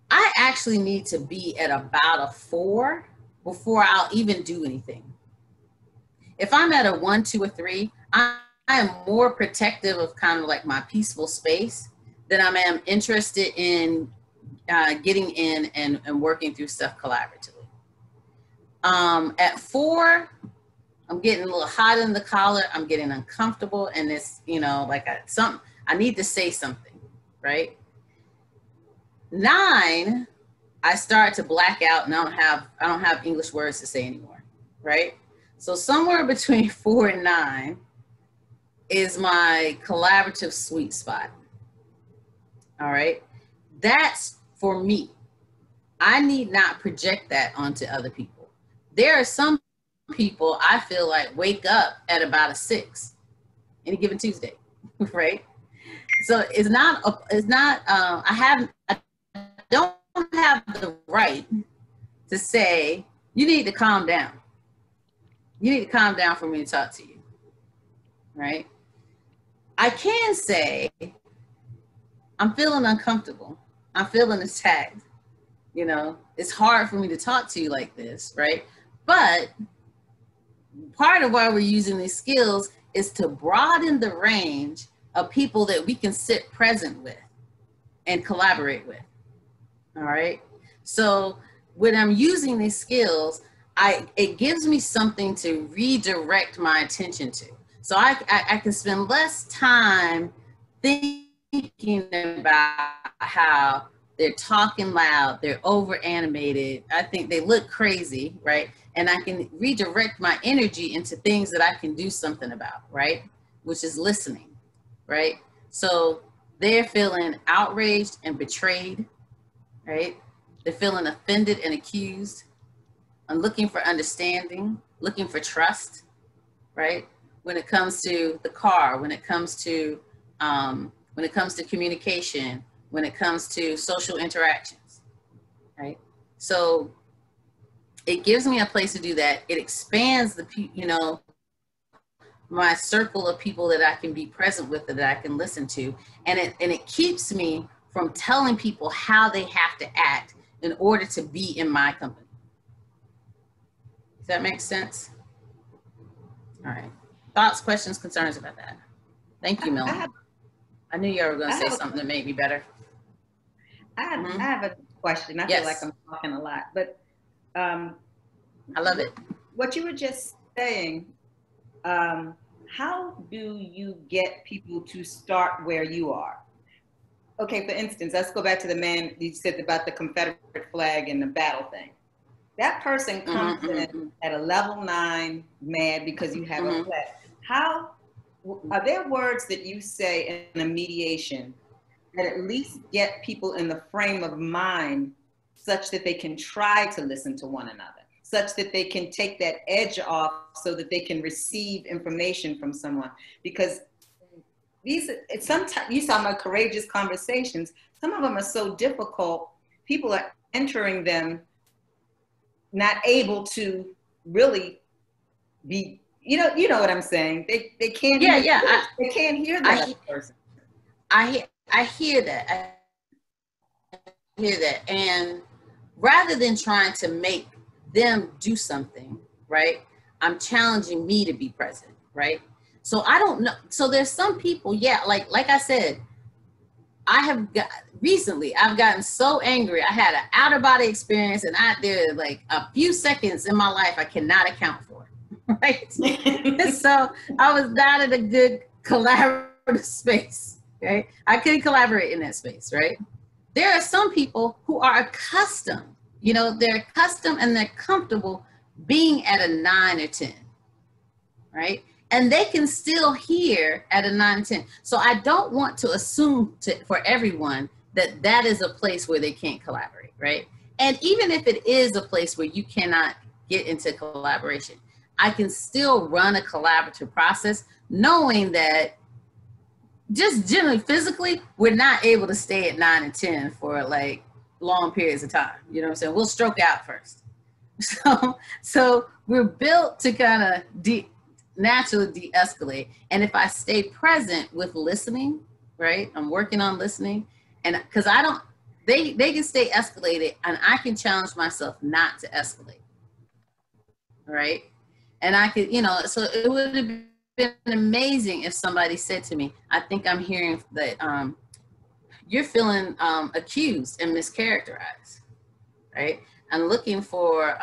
I actually need to be at about a 4 before I'll even do anything. If I'm at a 1, 2, or 3, I am more protective of kind of like my peaceful space than I am interested in getting in and working through stuff collaboratively. At 4, I'm getting a little hot in the collar. I'm getting uncomfortable, and it's I need to say something, right? 9, I start to black out, and I don't have English words to say anymore, right? So somewhere between 4 and 9 is my collaborative sweet spot. All right. That's for me. I need not project that onto other people. There are some people I feel like wake up at about a 6 any given Tuesday, right? So it's not, I don't have the right to say, you need to calm down. You need to calm down for me to talk to you, right? I can say, I'm feeling uncomfortable. I'm feeling attacked. You know, it's hard for me to talk to you like this, right? But part of why we're using these skills is to broaden the range of people that we can sit present with and collaborate with, all right? So when I'm using these skills, it gives me something to redirect my attention to. So I can spend less time thinking about how they're talking loud, they're over animated, I think they look crazy, right? And I can redirect my energy into things that I can do something about, right? Which is listening, right? So they're feeling outraged and betrayed, right? They're feeling offended and accused. I'm looking for understanding, looking for trust, right? When it comes to the car, when it comes to communication, when it comes to social interactions, right? So it gives me a place to do that. It expands my circle of people that I can be present with, that I can listen to. And it keeps me from telling people how they have to act in order to be in my company. Does that make sense? All right. Thoughts, questions, concerns about that? Thank you, Melanie. I knew you were going to say something that made me better.
I have a question. I feel like I'm talking a lot, but
I love it.
What you were just saying, how do you get people to start where you are? Okay, for instance, let's go back to the man you said about the Confederate flag and the battle thing. That person comes in at a level 9 mad because you have a flag. How are there words that you say in a mediation that at least get people in the frame of mind such that they can try to listen to one another, such that they can take that edge off so that they can receive information from someone? Because sometimes, you saw my courageous conversations, some of them are so difficult, people are entering them not able to really be, you know what I'm saying? They can't. They can't hear that person.
I hear that. I hear that. And rather than trying to make them do something, right? I'm challenging me to be present, right? So I don't know. So there's some people, like I said, I've gotten so angry. I had an out of body experience, and there like a few seconds in my life I cannot account for, right? So I was not in a good collaborative space, right? I couldn't collaborate in that space, right? There are some people who are accustomed, they're accustomed and they're comfortable being at a 9 or 10, right? And they can still hear at a 9 or 10. So I don't want to assume for everyone that is a place where they can't collaborate, right? And even if it is a place where you cannot get into collaboration, I can still run a collaborative process knowing that just generally physically, we're not able to stay at 9 and 10 for like long periods of time. You know what I'm saying? We'll stroke out first. So we're built to kind of naturally de-escalate. And if I stay present with listening, right? I'm working on listening, and because they can stay escalated, and I can challenge myself not to escalate, right? And I could, so it would have been amazing if somebody said to me, I think I'm hearing that you're feeling accused and mischaracterized, right? I'm looking for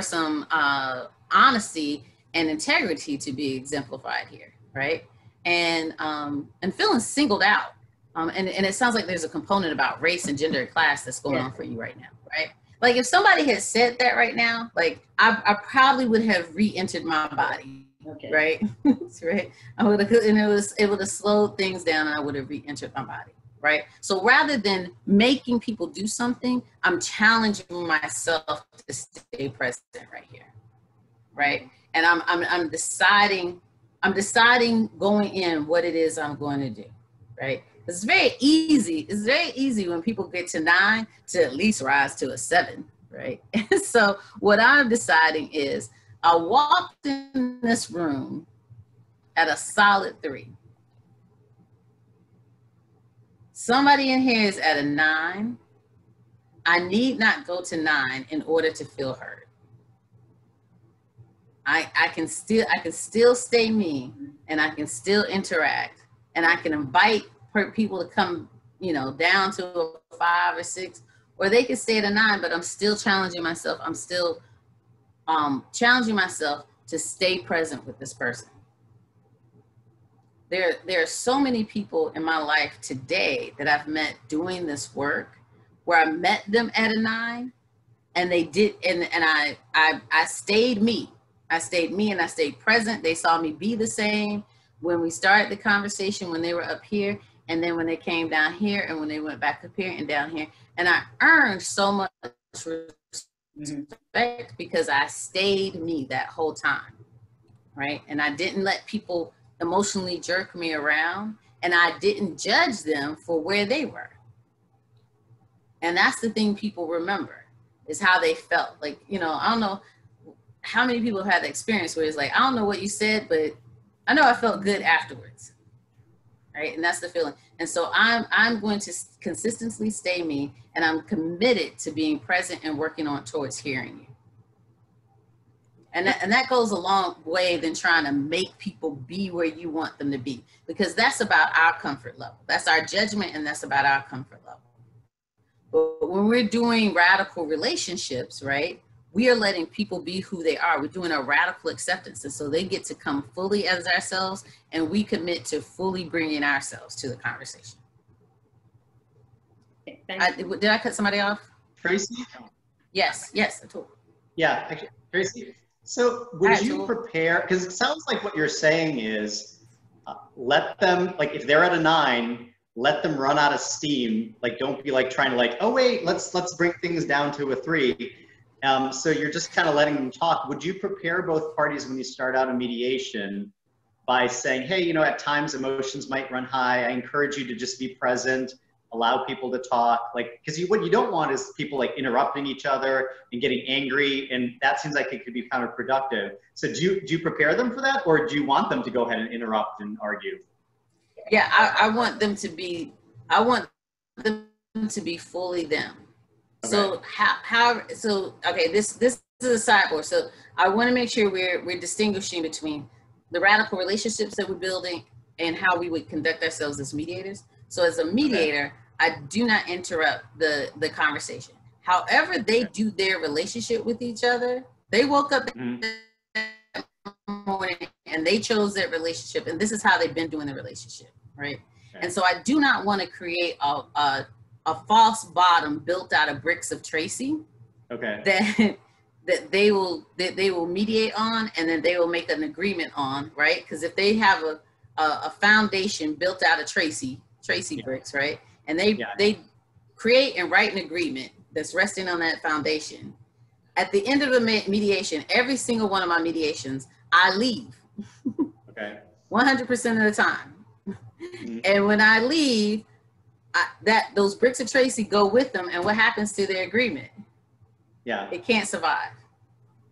some honesty and integrity to be exemplified here, right? And feeling singled out. And it sounds like there's a component about race and gender and class that's going on for you right now, right? Like if somebody had said that right now, like I probably would have re-entered my body, right? Right. I would have, and it would have slowed things down, and I would have re-entered my body, right? So rather than making people do something, I'm challenging myself to stay present right here, right? And I'm deciding I'm deciding going in what it is I'm going to do, right? It's very easy. It's very easy when people get to 9 to at least rise to a 7, right? And so what I'm deciding is I walked in this room at a solid 3. Somebody in here is at a 9. I need not go to 9 in order to feel heard. I can still stay me, and I can still interact, and I can invite people to come, you know, down to a 5 or 6, or they can stay at a 9, but I'm still challenging myself. I'm still challenging myself to stay present with this person. There are so many people in my life today that I've met doing this work where I met them at a 9, and they did, and I stayed me. I stayed me and I stayed present. They saw me be the same when we started the conversation, when they were up here, and then when they came down here, and when they went back up here and down here. And I earned so much respect because I stayed me that whole time, right? And I didn't let people emotionally jerk me around, and I didn't judge them for where they were. And that's the thing people remember, is how they felt. Like, you know, I don't know how many people have had the experience where it's like, I don't know what you said, but I know I felt good afterwards, right? And that's the feeling. And so I'm going to consistently stay me, and I'm committed to being present and working on towards hearing you. And that goes a long way than trying to make people be where you want them to be, because that's about our comfort level. That's our judgment, and that's about our comfort level. But when we're doing radical relationships, right, we are letting people be who they are. We're doing a radical acceptance. And so they get to come fully as ourselves, and we commit to fully bringing ourselves to the conversation. Did I cut somebody off?
Tracy?
Yes, I told you.
Yeah, actually, Tracy. So would you prepare, because it sounds like what you're saying is let them, like if they're at a 9, let them run out of steam. Like don't be like trying to like, oh wait, let's bring things down to a 3. So you're just kind of letting them talk. Would you prepare both parties when you start out a mediation by saying, hey, you know, at times emotions might run high. I encourage you to just be present, allow people to talk. Like, because what you don't want is people like interrupting each other and getting angry. And that seems like it could be counterproductive. So do you prepare them for that, or do you want them to go ahead and interrupt and argue?
Yeah, I want them to be, fully them. Okay. So okay, this is a sidebar. So I want to make sure we're distinguishing between the radical relationships that we're building and how we would conduct ourselves as mediators. So as a mediator, I do not interrupt the conversation. However they do their relationship with each other, they woke up that morning and they chose their relationship, and this is how they've been doing the relationship, right? Okay. And so I do not want to create a false bottom built out of bricks of Tracy, okay, that they will mediate on, and then they will make an agreement on, right? Because if they have a foundation built out of Tracy bricks, right, and they create and write an agreement that's resting on that foundation, at the end of the mediation, every single one of my mediations, I leave. Okay. 100% of the time. Mm-hmm. And when I leave, those bricks of Tracy go with them, and what happens to their agreement? Yeah. It can't survive,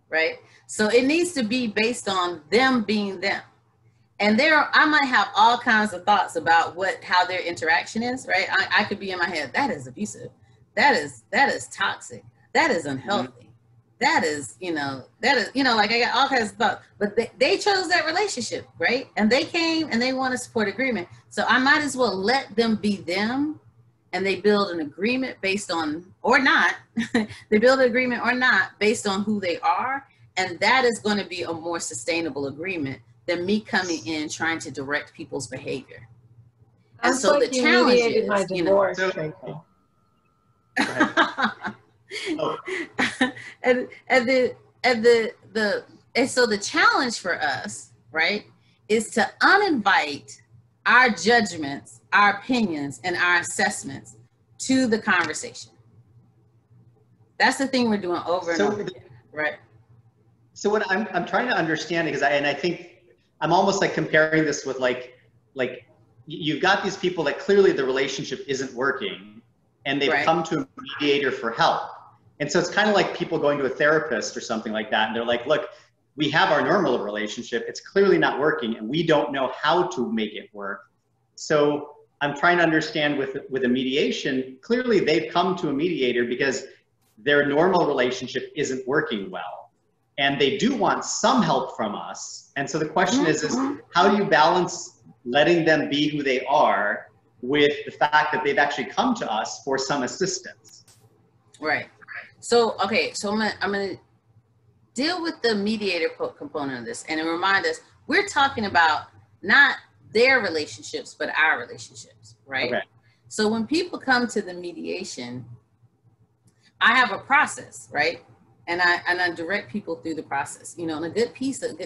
right? So it needs to be based on them being them. And I might have all kinds of thoughts about how their interaction is, right? I could be in my head, that is abusive. That is toxic. That is unhealthy. Mm-hmm. That is, like I got all kinds of thoughts, but they chose that relationship, right? And they came and they want to support agreement. So I might as well let them be them, and they build an agreement based on, or not, they build an agreement or not based on who they are. And that is going to be a more sustainable agreement than me coming in trying to direct people's behavior. And so the challenge is,
my divorce,
and so the challenge for us, right, is to uninvite our judgments, our opinions, and our assessments to the conversation. That's the thing we're doing over and over again, right?
So what I'm trying to understand, because I think I'm almost like comparing this with like you've got these people that clearly the relationship isn't working, and they've come to a mediator for help. And so it's kind of like people going to a therapist or something like that, and they're like, look, we have our normal relationship, it's clearly not working, and we don't know how to make it work. So I'm trying to understand with a mediation, clearly they've come to a mediator because their normal relationship isn't working well. And they do want some help from us. And so the question is how do you balance letting them be who they are with the fact that they've actually come to us for some assistance?
Right. So, okay, so I'm gonna deal with the mediator component of this and remind us, we're talking about not their relationships, but our relationships, right? Okay. So when people come to the mediation, I have a process, right? And I direct people through the process, you know, and a good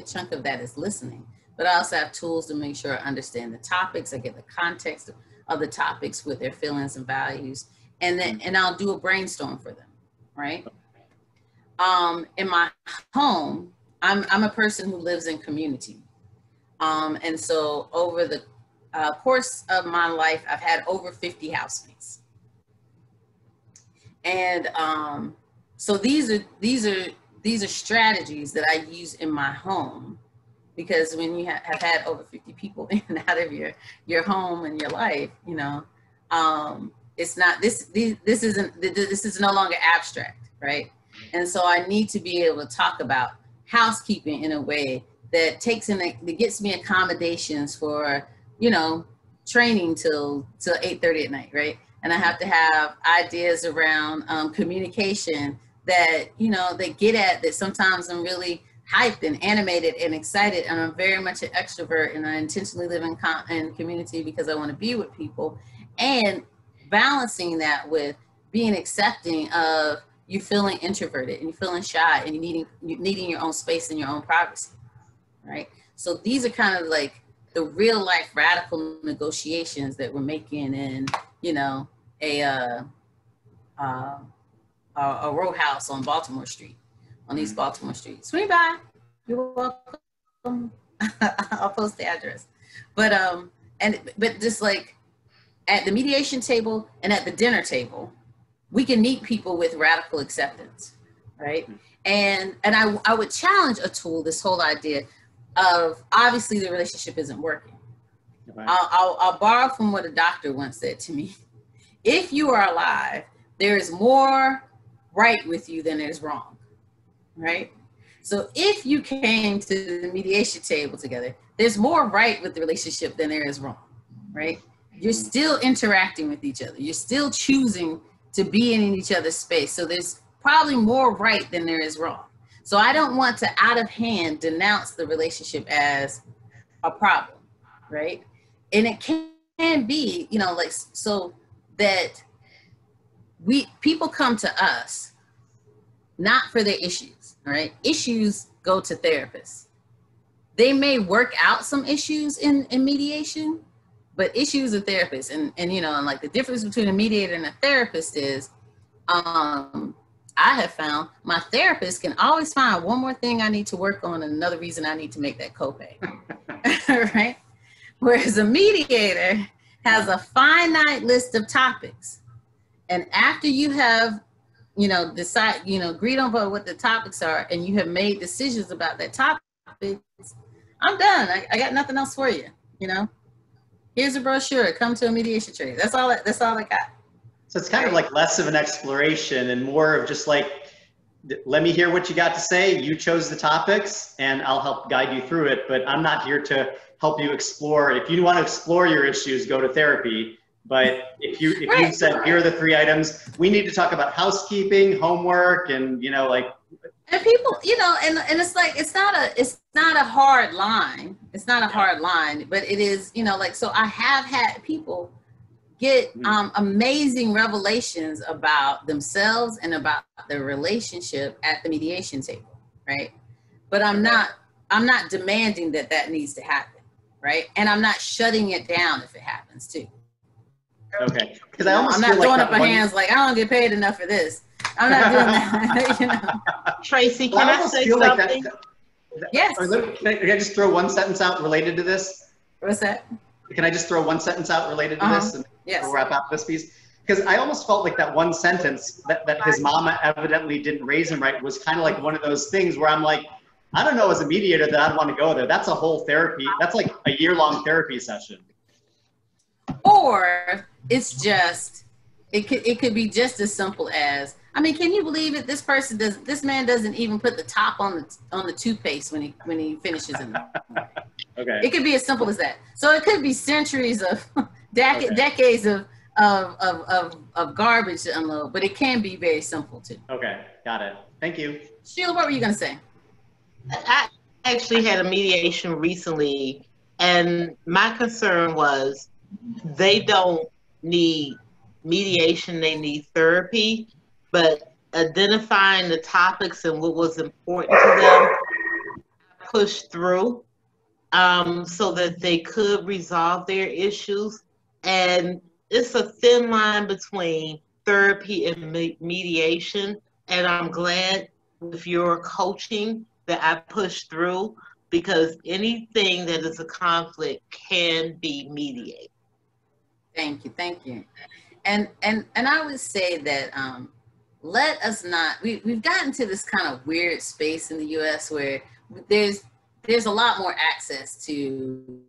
chunk of that is listening, but I also have tools to make sure I understand the topics, I get the context of the topics with their feelings and values, and I'll do a brainstorm for them, right? In my home, I'm a person who lives in community. And so over the course of my life, I've had over 50 housemates. And so these are strategies that I use in my home, because when you have had over 50 people in and out of your home and your life, you know, it's not, this is no longer abstract, right? And so I need to be able to talk about housekeeping in a way that that gets me accommodations for, you know, training till 8:30 at night, right? And I have to have ideas around communication that, you know, they get at, that sometimes I'm really hyped and animated and excited, and I'm very much an extrovert, and I intentionally live in community because I want to be with people, and balancing that with being accepting of you feeling introverted and you feeling shy and you needing your own space and your own privacy, right? So these are kind of like the real life radical negotiations that we're making in, you know, a row house on Baltimore Street, on East Baltimore Street. Swing by, you're welcome. I'll post the address. But just like at the mediation table and at the dinner table, we can meet people with radical acceptance, right? And I would challenge a tool, this whole idea of, obviously the relationship isn't working. Right. I'll borrow from what a doctor once said to me. If you are alive, there is more right with you than there's wrong, right? So if you came to the mediation table together, there's more right with the relationship than there is wrong, right? You're still interacting with each other. You're still choosing to be in each other's space. So there's probably more right than there is wrong. So I don't want to out of hand denounce the relationship as a problem, right? And it can be, you know, like, so that people come to us not for their issues, all right? Issues go to therapists. They may work out some issues in mediation, but issues are therapists. And you know, and like the difference between a mediator and a therapist is, I have found my therapist can always find one more thing I need to work on and another reason I need to make that copay, right? Whereas a mediator has a finite list of topics. And after you have, you know, agreed on what the topics are, and you have made decisions about that topic, I'm done. I got nothing else for you, you know? Here's a brochure, come to a mediation training. That's all I got.
So it's kind of like less of an exploration and more of just like, let me hear what you got to say. You chose the topics and I'll help guide you through it, but I'm not here to help you explore. If you want to explore your issues, go to therapy. But if you said, here are the 3 items, we need to talk about housekeeping, homework, and, you know, like.
And people, you know, and it's like, it's not a hard line. It's not a hard line, but it is, you know, like, so I have had people get amazing revelations about themselves and about their relationship at the mediation table, right? But I'm not demanding that needs to happen, right? And I'm not shutting it down if it happens too.
Okay, because I'm
not throwing up my hands like, I don't get paid enough for this. I'm not doing that. You know?
Tracy, can I say something?
Yes.
Can I just throw one sentence out related to this?
What's that?
Can I just throw one sentence out related to this and we'll wrap up this piece? Because I almost felt like that one sentence that his mama evidently didn't raise him right was kind of like one of those things where I'm like, I don't know, as a mediator that I'd want to go there. That's a whole therapy. That's like a year-long therapy session.
Or it's just, it could be just as simple as, I mean, can you believe it? This man doesn't even put the top on the toothpaste when he finishes it.
Okay.
It could be as simple as that. So it could be centuries of decades of garbage to unload, but it can be very simple too.
Okay, got it. Thank you.
Sheila, what were you gonna say?
I actually had a mediation recently, and my concern was they don't need mediation, they need therapy, but identifying the topics and what was important to them, pushed through so that they could resolve their issues. And it's a thin line between therapy and mediation, and I'm glad with your coaching that I pushed through, because anything that is a conflict can be mediated.
Thank you. And I would say that let us not, we've gotten to this kind of weird space in the US where there's a lot more access to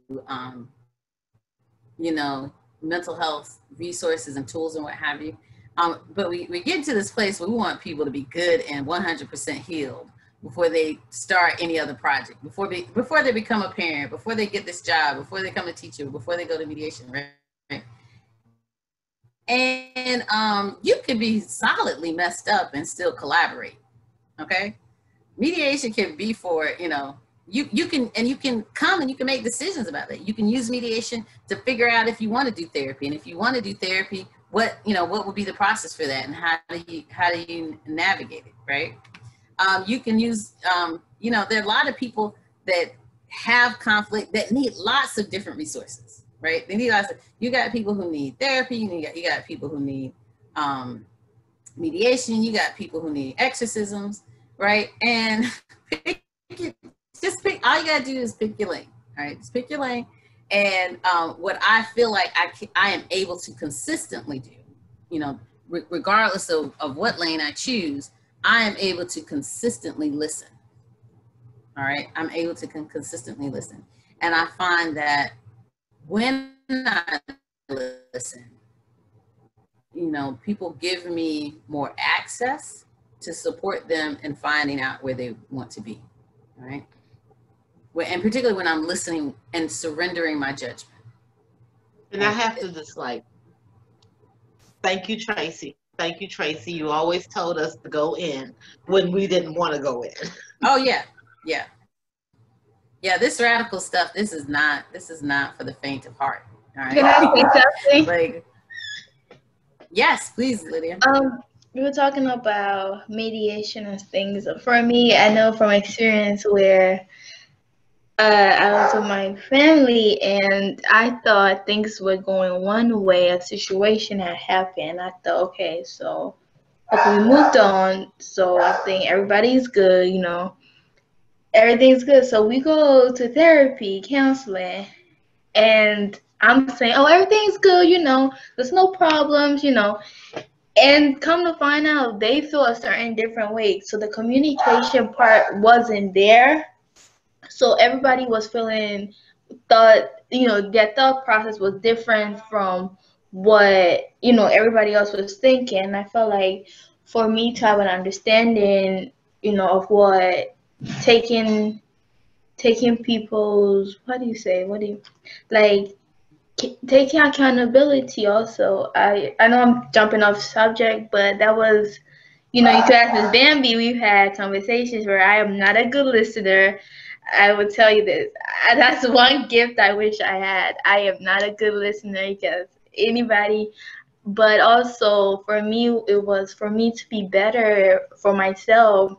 mental health resources and tools and what have you. But we get to this place where we want people to be good and 100% healed before they start any other project, before they become a parent, before they get this job, before they become a teacher, before they go to mediation, right? And you can be solidly messed up and still collaborate, okay? Mediation can be for, you can come and you can make decisions about that. You can use mediation to figure out if you want to do therapy, and if you want to do therapy, what would be the process for that, and how do you navigate it, right? You can use, there are a lot of people that have conflict that need lots of different resources, right? They need you got people who need therapy, you got people who need mediation, you got people who need exorcisms, right? And all you gotta do is pick your lane, all right? Just pick your lane. And what I feel like I am able to consistently do, regardless of what lane I choose, I am able to consistently listen. All right, I'm able to consistently listen. And I find that when I listen, people give me more access to support them in finding out where they want to be, all right? And particularly when I'm listening and surrendering my judgment.
And I have to just thank you, Tracy. Thank you, Tracy. You always told us to go in when we didn't want to go in.
Oh yeah. This radical stuff. This is not for the faint of heart. All right.
Can I say something?
Yes, please, Lydia.
We were talking about mediation and things. For me, I know from experience where I was with my family and I thought things were going one way, a situation had happened. I thought, okay, so we moved on, so I think everybody's good, everything's good. So we go to therapy, counseling, and I'm saying, oh, everything's good, there's no problems, and come to find out they feel a certain different way. So the communication part wasn't there. So everybody was their thought process was different from what, everybody else was thinking. I felt like for me to have an understanding, of what taking people's, taking accountability also. I know I'm jumping off subject, but that was, you could ask Ms. Bambi, we've had conversations where I am not a good listener. I would tell you this. That's one gift I wish I had. I am not a good listener because but also for me, it was for me to be better for myself.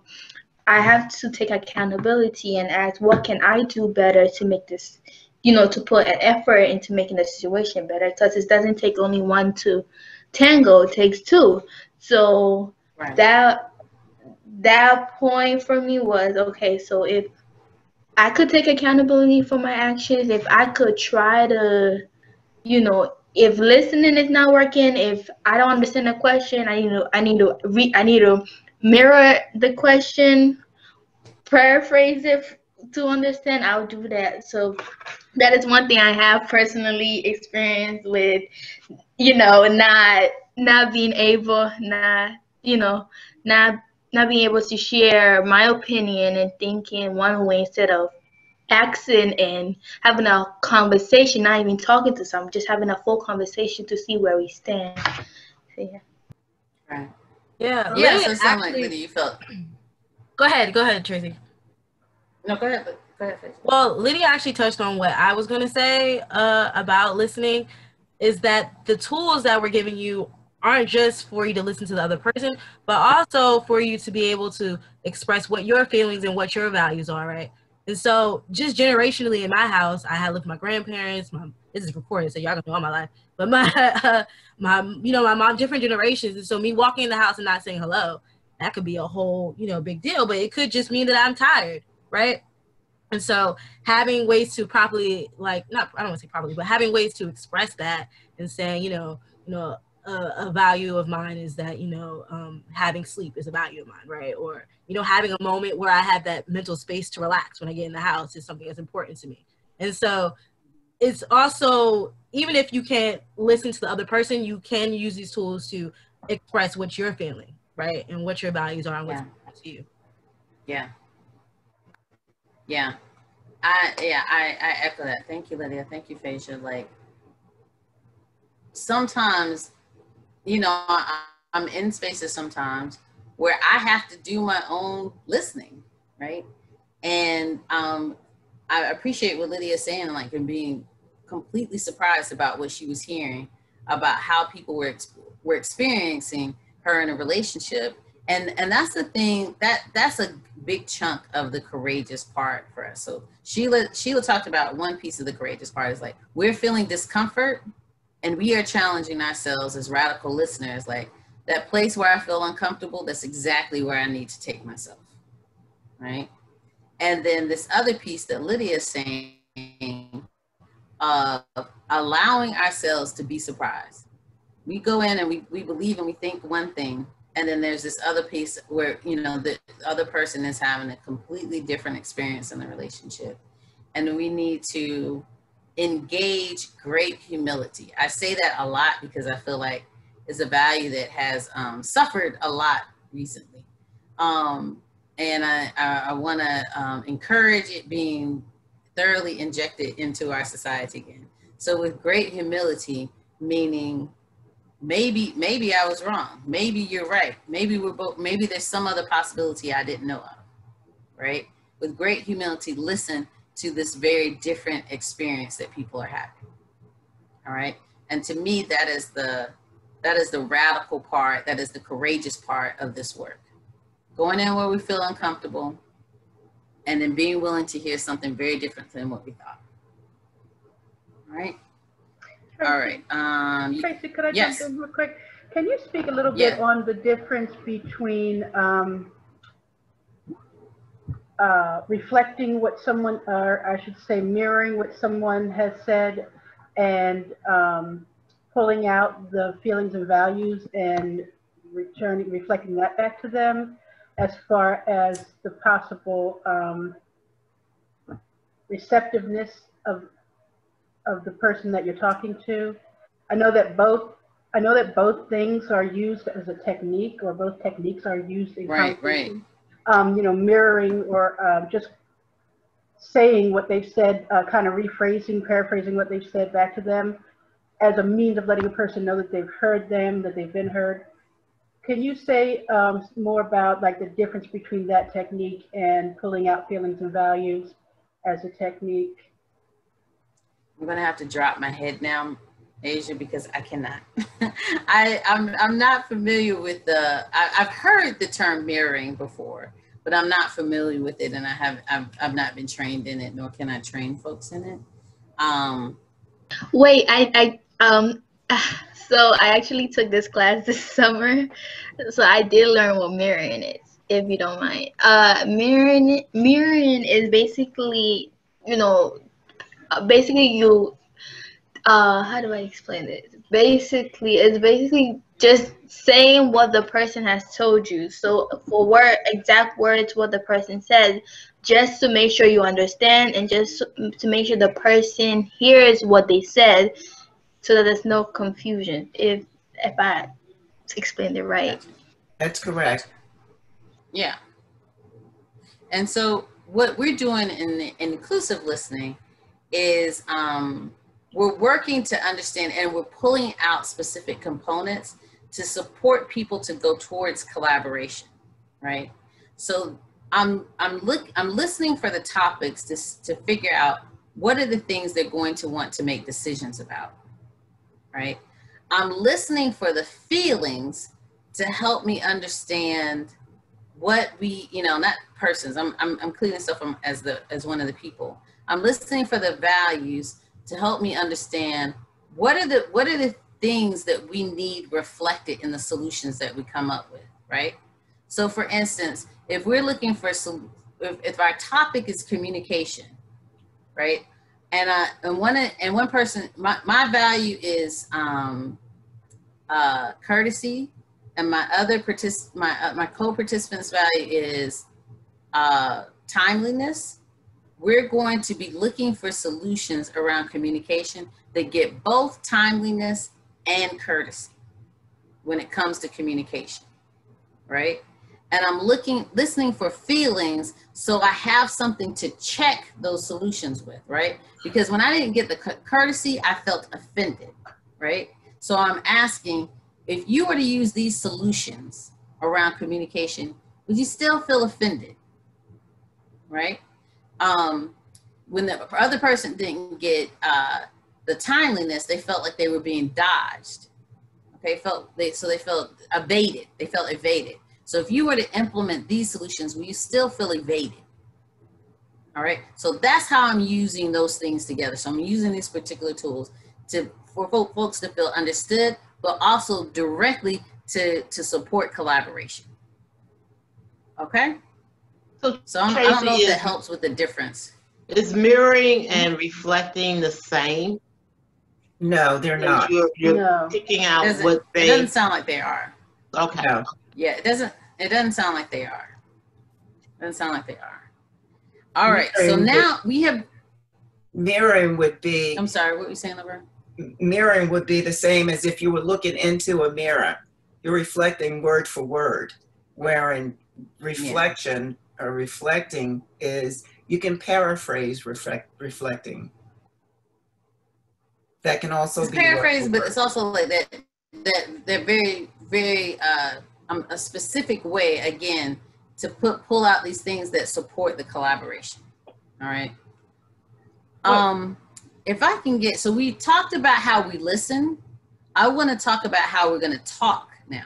I have to take accountability and ask, what can I do better to make this, to put an effort into making the situation better, because it doesn't take only one to tango, it takes two. So right. That point for me was, okay, so if I could take accountability for my actions, if I could try to, you know, if listening is not working, if I don't understand the question, I need to mirror the question, paraphrase it to understand. I'll do that. So that is one thing I have personally experienced with, you know, not being able, not being able to share my opinion and thinking one way instead of asking and having a conversation, not even talking to someone, just having a full conversation to see where we stand. So, yeah.
Right.
Yeah.
Yeah. So it sounds like Lydia, you felt.
Go ahead, Tracy.
No, go ahead. Go ahead.
Well, Lydia actually touched on what I was going to say about listening, is that the tools that we're giving you aren't just for you to listen to the other person, but also for you to be able to express what your feelings and what your values are, right? And so just generationally in my house, I had lived with my grandparents. This is recorded, so y'all can know all my life. But my mom, different generations. And so me walking in the house and not saying hello, that could be a whole, big deal. But it could just mean that I'm tired, right? And so having ways to properly, I don't want to say properly, but having ways to express that and saying, a value of mine is that, having sleep is a value of mine, right? Or, having a moment where I have that mental space to relax when I get in the house is something that's important to me. And so it's also, even if you can't listen to the other person, you can use these tools to express what you're feeling, right? And what your values are and what's important to you.
Yeah. Yeah. I echo that. Thank you, Lydia. Thank you, Phasia. Sometimes, I'm in spaces sometimes where I have to do my own listening, right? And I appreciate what Lydia is saying, and being completely surprised about what she was hearing about how people were experiencing her in a relationship. And that's the thing, that's a big chunk of the courageous part for us. So Sheila talked about one piece of the courageous part is we're feeling discomfort and we are challenging ourselves as radical listeners, that place where I feel uncomfortable, that's exactly where I need to take myself, right? And then this other piece that Lydia is saying, allowing ourselves to be surprised. We go in and we believe and we think one thing, and then there's this other piece where, the other person is having a completely different experience in the relationship. And we need to engage great humility. I say that a lot because I feel like it's a value that has suffered a lot recently. And I want to encourage it being thoroughly injected into our society again. So with great humility, meaning maybe I was wrong. Maybe you're right. Maybe maybe there's some other possibility I didn't know of, right? With great humility, listen to this very different experience that people are having. All right. And to me, that is the radical part. That is the courageous part of this work. Going in where we feel uncomfortable and then being willing to hear something very different than what we thought. All right. All right.
Tracy, could I jump in real quick? Can you speak a little bit on the difference between reflecting what someone, or I should say mirroring what someone has said, and pulling out the feelings and values and reflecting that back to them, as far as the possible receptiveness of the person that you're talking to? I know that both things are used as a technique, or both techniques are used in conversation. Mirroring or just saying what they've said, kind of paraphrasing what they've said back to them as a means of letting a person know that they've heard them, that they've been heard. Can you say more about the difference between that technique and pulling out feelings and values as a technique?
I'm gonna have to drop my head now, Asia, because I cannot. I'm not familiar with I've heard the term mirroring before, but I'm not familiar with it, and I've not been trained in it, nor can I train folks in it.
Wait, so I actually took this class this summer, so I did learn what mirroring is. if you don't mind. Mirroring is basically, you know, basically you, how do I explain this? Basically, it's basically just saying what the person has told you. So for exact words, what the person says, just to make sure you understand and just to make sure the person hears what they said, so that there's no confusion. If I explained it right.
That's correct.
Yeah. And so what we're doing in the inclusive listening is we're working to understand, and we're pulling out specific components to support people to go towards collaboration, right? So I'm listening for the topics to figure out what are the things they're going to want to make decisions about, right? I'm listening for the feelings to help me understand what we, not persons. I'm cleaning stuff as one of the people. I'm listening for the values to help me understand what are the things that we need reflected in the solutions that we come up with, right? So for instance, if we're looking for if our topic is communication, right? And one person, my value is courtesy, and my other my co-participant's value is timeliness. We're going to be looking for solutions around communication that get both timeliness and courtesy when it comes to communication, right? And I'm listening for feelings, so I have something to check those solutions with, right? Because when I didn't get the courtesy, I felt offended, right? So I'm asking, if you were to use these solutions around communication, would you still feel offended, right? When the other person didn't get the timeliness, they felt like they were being dodged. Okay, they felt evaded. They felt evaded. So if you were to implement these solutions, will you still feel evaded? All right. So that's how I'm using those things together. So I'm using these particular tools for folks to feel understood, but also directly to support collaboration. Okay. So I don't know if that helps with the difference.
Is mirroring and reflecting the same?
No, they're not.
You're picking out what they.
It doesn't sound like they are.
Okay.
No.
Yeah, it doesn't sound like they are. It doesn't sound like they are. All right. So now we have.
Mirroring would be.
I'm sorry. What were you saying, Laverne?
Mirroring would be the same as if you were looking into a mirror. You're reflecting word for word. Wherein reflection or reflecting is, you can paraphrase reflecting. That can also be
paraphrase, but it's also like that very, very a specific way, again, to pull out these things that support the collaboration. All right. If I can get, so we talked about how we listen. I want to talk about how we're going to talk now.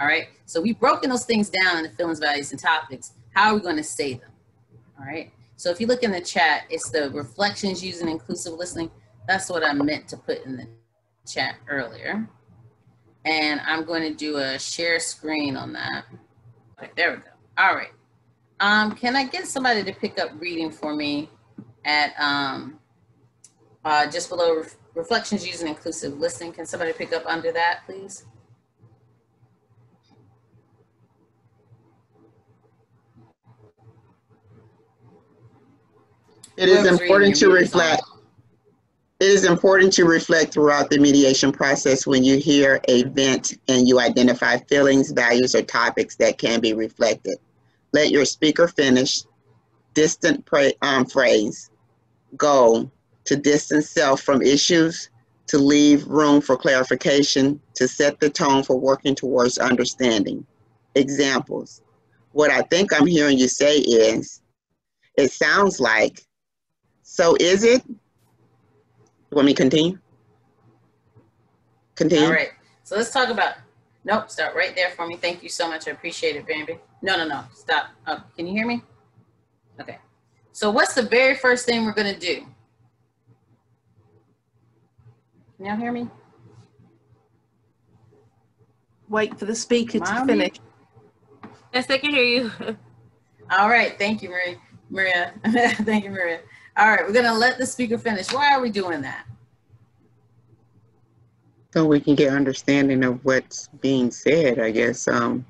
All right. So we've broken those things down into feelings, values, and topics. How are we going to say them? All right. So if you look in the chat, it's the reflections using inclusive listening. That's what I meant to put in the chat earlier. And I'm going to do a share screen on that. Okay, there we go. All right. Can I get somebody to pick up reading for me at just below reflections using inclusive listening? Can somebody pick up under that, please?
It is important to reflect. It is important to reflect throughout the mediation process when you hear a vent and you identify feelings, values, or topics that can be reflected. Let your speaker finish. Distant phrase. Goal: to distance self from issues, to leave room for clarification, to set the tone for working towards understanding. Examples. What I think I'm hearing you say is, it sounds like, so is it? You want me to continue? Continue.
All right. So let's talk about, nope, start right there for me. Thank you so much. I appreciate it, Bambi. No, stop. Oh, can you hear me? Okay. So what's the very first thing we're going to do? Can y'all hear me?
Wait for the speaker to finish.
Yes, they can hear you.
All right, thank you, Maria. Thank you, Maria. All right, we're gonna let the speaker finish. Why are we doing that?
So we can get understanding of what's being said, I guess. I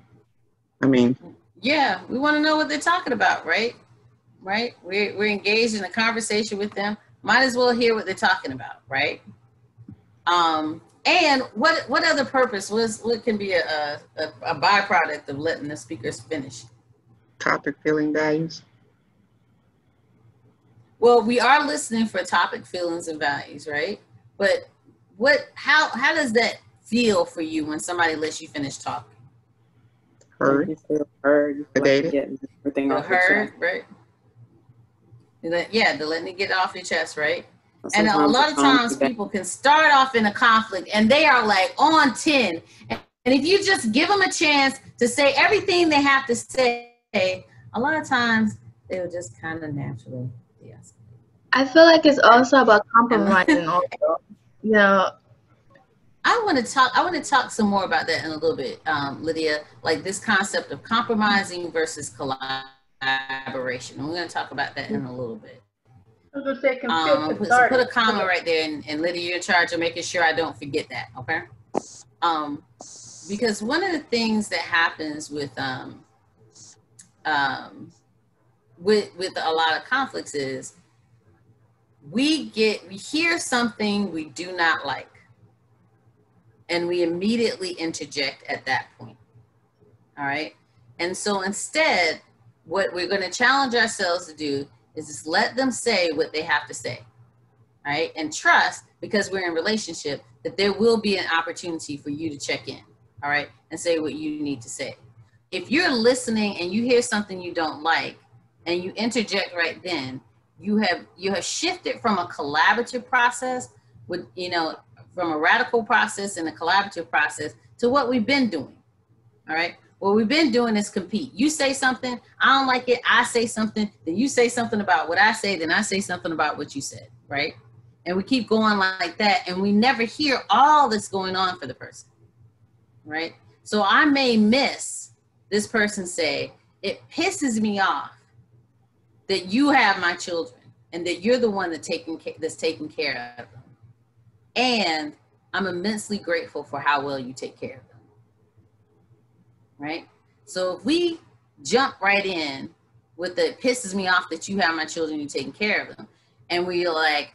mean.
Yeah, we want to know what they're talking about, right? Right? We're engaged in a conversation with them. Might as well hear what they're talking about, right? And what other purpose what can be a byproduct of letting the speakers finish?
Topic, feeling, values.
Well, we are listening for topic, feelings, and values, right? But how does that feel for you when somebody lets you finish talking?
Heard.
You feel heard. You feel like you're getting everything off your chest.
Right? Yeah, they're letting it get off your chest, right?
Sometimes
and a lot of times people can start off in a conflict and they are like on 10. And if you just give them a chance to say everything they have to say, a lot of times they will just kind of naturally de-escalate.
I feel like it's also about compromising also. You know,
I want to talk some more about that in a little bit, Lydia, like this concept of compromising versus collaboration. And we're going to talk about that in a little bit.
I was going to say,
put a comma right there, and Lydia, you're in charge of making sure I don't forget that, okay? Because one of the things that happens with a lot of conflicts is we hear something we do not like, and we immediately interject at that point, all right? And so instead, what we're going to challenge ourselves to do is just let them say what they have to say, all right? And trust, because we're in relationship, that there will be an opportunity for you to check in, all right? And say what you need to say. If you're listening and you hear something you don't like and you interject right then, you have shifted from a collaborative process with, from a radical process and a collaborative process to what we've been doing, all right? What we've been doing is compete. You say something, I don't like it, I say something, then you say something about what I say, then I say something about what you said, right? And we keep going like that, and we never hear all that's going on for the person, right? So I may miss this person say, it pisses me off that you have my children and that you're the one that's taking care of them. And I'm immensely grateful for how well you take care of them. Right? So if we jump right in with the it pisses me off that you have my children, you're taking care of them. And we're like,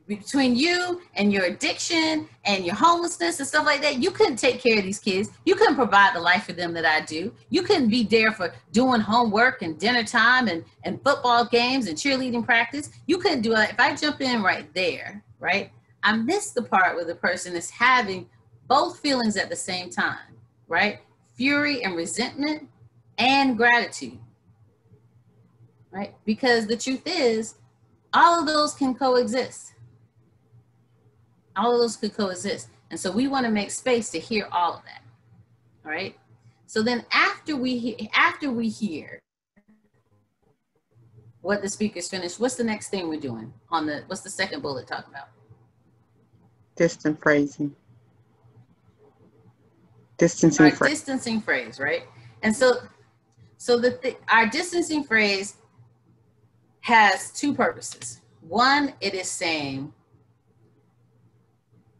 between you and your addiction and your homelessness and stuff like that, you couldn't take care of these kids. You couldn't provide the life for them that I do. You couldn't be there for doing homework and dinner time and football games and cheerleading practice. You couldn't do it. If I jump in right there, right, I miss the part where the person is having both feelings at the same time, right? Fury and resentment and gratitude, right? Because the truth is, all of those can coexist. All of those could coexist. And so we want to make space to hear all of that, all right? So then after we hear what the speaker's finished, what's the next thing we're doing what's the second bullet talk about?
Distant phrasing. Distancing phrase.
Distancing phrase, right? And so our distancing phrase has two purposes. One, it is saying,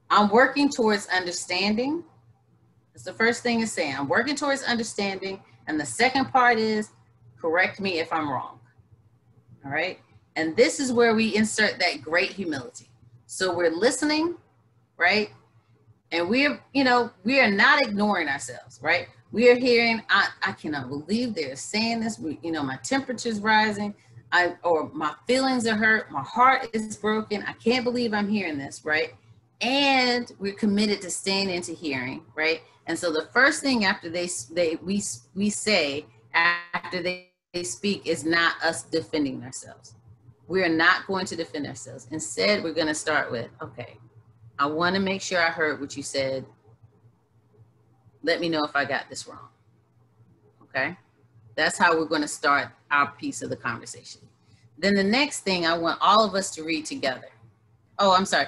I'm working towards understanding. That's the first thing it's saying. I'm working towards understanding. And the second part is, correct me if I'm wrong. All right? And this is where we insert that great humility. So we're listening, right? And we are not ignoring ourselves, right? We are hearing, I cannot believe they're saying this. My temperature's rising, or my feelings are hurt, my heart is broken. I can't believe I'm hearing this, right? And we're committed to staying into hearing, right? And so the first thing after we say after they speak is not us defending ourselves. We are not going to defend ourselves. Instead, we're going to start with, okay, I want to make sure I heard what you said. Let me know if I got this wrong. Okay? That's how we're going to start our piece of the conversation. Then the next thing I want all of us to read together. Oh, I'm sorry.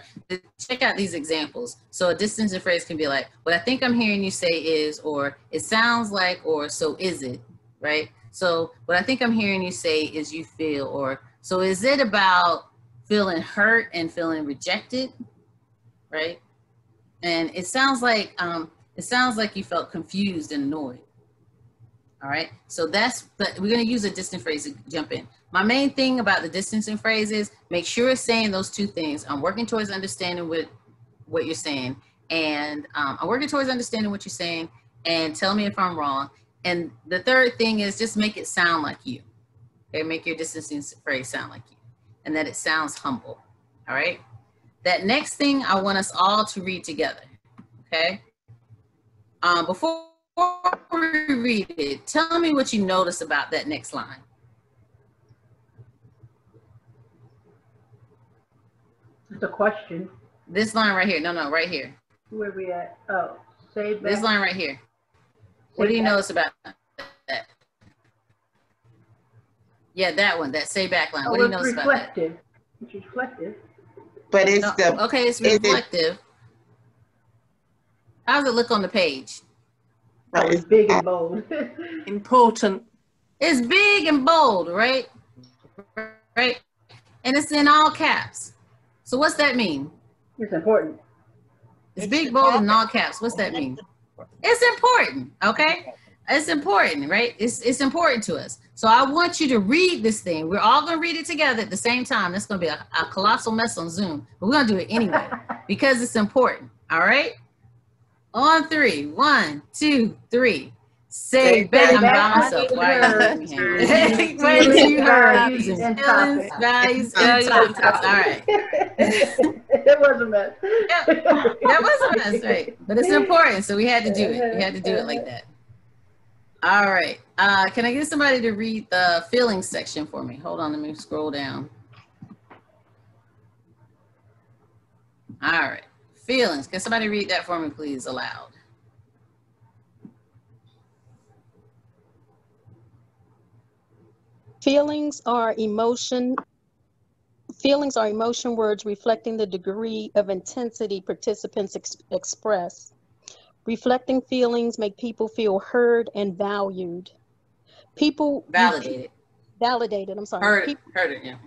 Check out these examples. So a distancing phrase can be like, what I think I'm hearing you say is, or it sounds like, or so is it, right? So what I think I'm hearing you say is you feel, or so is it about feeling hurt and feeling rejected, right? And it sounds like you felt confused and annoyed. All right, so we're going to use a distant phrase to jump in. My main thing about the distancing phrase is make sure it's saying those two things. I'm working towards understanding what you're saying, and I'm working towards understanding what you're saying, and tell me if I'm wrong. And the third thing is just make it sound like you. Okay, make your distancing phrase sound like you, and that it sounds humble. All right, that next thing I want us all to read together. Okay, before we read it, tell me what you notice about that next line.
It's a question.
This line right here. No, right here.
Where we at? Oh, say back.
This line right here. What do you notice about that? Yeah, that one, that say back line. What do you notice about that?
It's reflective.
But it's
okay, it's reflective. How does it look on the page?
Oh, it's big and bold.
Important.
It's big and bold, right? Right? And it's in all caps. So what's that mean?
It's important.
It's big, bold, and in all caps. What's that mean? It's important, okay? It's important, right? It's important to us. So I want you to read this thing. We're all going to read it together at the same time. That's going to be a colossal mess on Zoom, but we're going to do it anyway because it's important, all right? On 3, 1, 2, 3. Say back. I'm by myself. Why are you using feelings, values, and topics. All right.
That was a mess.
That was a mess, right? But it's important, so we had to do it. We had to do it like that. All right. Can I get somebody to read the feelings section for me? Hold on, let me scroll down. All right. Feelings. Can somebody read that for me, please, aloud?
Feelings are emotion words reflecting the degree of intensity participants express. Reflecting feelings make people feel heard and valued. People
validated.
Validated, I'm sorry.
Heard it, yeah.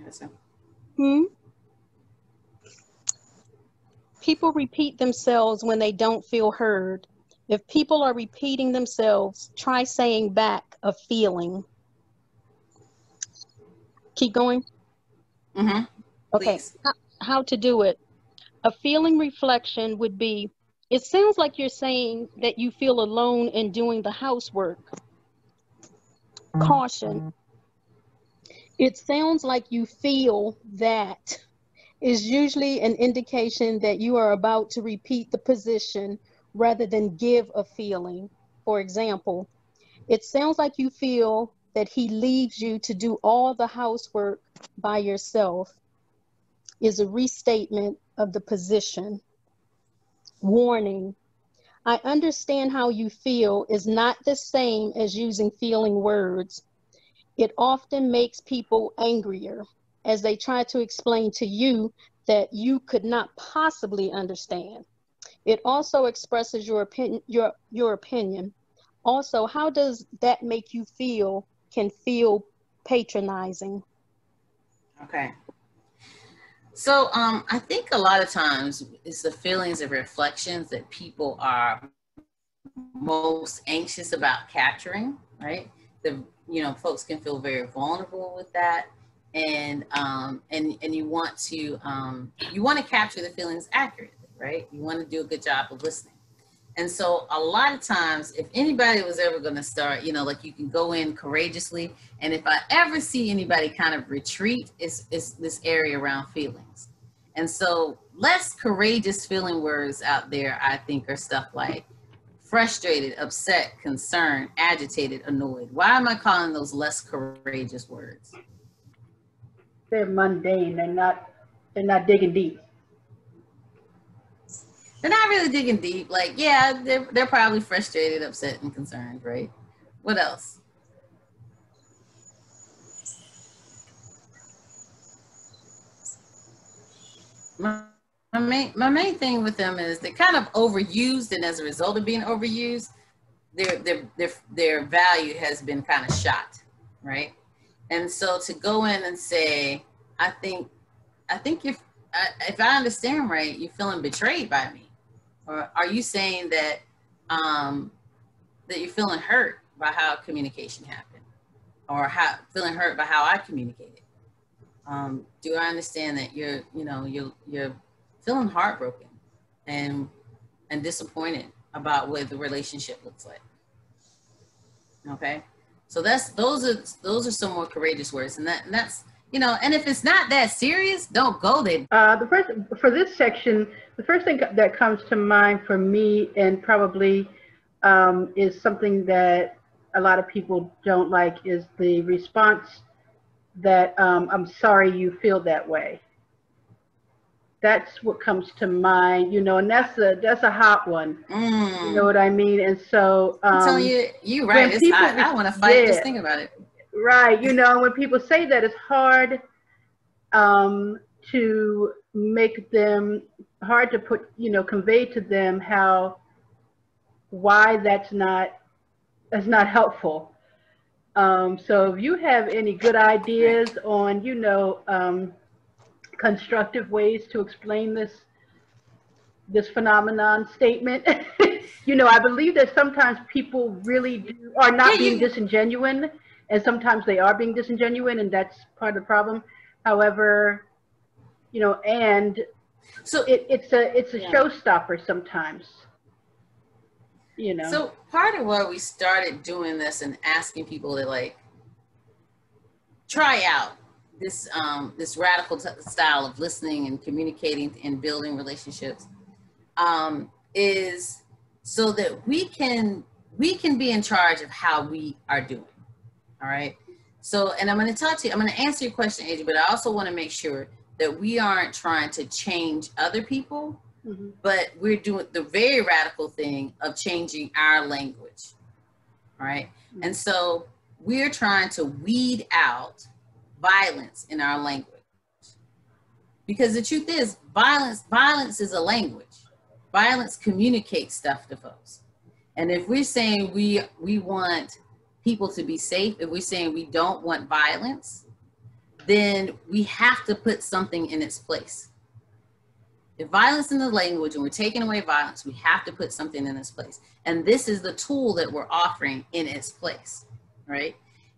People repeat themselves when they don't feel heard. If people are repeating themselves, try saying back a feeling. Keep going.
Mm-hmm.
Okay. How to do it? A feeling reflection would be, it sounds like you're saying that you feel alone in doing the housework. Caution. It sounds like you feel that is usually an indication that you are about to repeat the position rather than give a feeling. For example, it sounds like you feel that he leaves you to do all the housework by yourself is a restatement of the position. Warning, I understand how you feel is not the same as using feeling words. It often makes people angrier as they try to explain to you that you could not possibly understand. It also expresses your opinion. Also, how does that make you feel can feel patronizing?
Okay. So I think a lot of times it's the feelings and reflections that people are most anxious about capturing, right? Folks can feel very vulnerable with that, and you want to capture the feelings accurately, right? You want to do a good job of listening. And so a lot of times, if anybody was ever going to start, like you can go in courageously. And if I ever see anybody kind of retreat, it's this area around feelings. And so less courageous feeling words out there, I think, are stuff like frustrated, upset, concerned, agitated, annoyed. Why am I calling those less courageous words?
They're mundane. They're not digging deep.
They're not really digging deep. Like, yeah, they're probably frustrated, upset, and concerned, right? What else? My main thing with them is they're kind of overused, and as a result of being overused, their value has been kind of shot, right? And so to go in and say, I think if I understand right, you're feeling betrayed by me, or are you saying that that you're feeling hurt by how communication happened, or feeling hurt by how I communicated? Do I understand that you're feeling heartbroken and disappointed about what the relationship looks like? Okay, so those are some more courageous words, and that's and if it's not that serious, don't go there.
For this section, the first thing that comes to mind for me, and probably is something that a lot of people don't like, is the response that I'm sorry you feel that way. That's what comes to mind, and that's a hot one. You know what I mean? And so
I'm telling you right. It's hot. I want to fight. Just think about it.
Right. When people say that, it's hard to make them, hard to put, convey to them why that's not helpful. So if you have any good ideas on, constructive ways to explain this phenomenon statement, I believe that sometimes people really are not being disingenuous, and sometimes they are being disingenuous, and that's part of the problem. However, and so it's a showstopper sometimes.
So part of why we started doing this and asking people to try out this radical style of listening and communicating and building relationships is so that we can be in charge of how we are doing. All right. So, and I'm going to answer your question, Adrian, but I also want to make sure that we aren't trying to change other people, but we're doing the very radical thing of changing our language. All right. And so we're trying to weed out violence in our language, because the truth is violence is a language. Violence communicates stuff to folks. And if we're saying we want people to be safe, if we're saying we don't want violence, then we have to put something in its place. If violence in the language and we're taking away violence, we have to put something in its place. And this is the tool that we're offering in its place, right?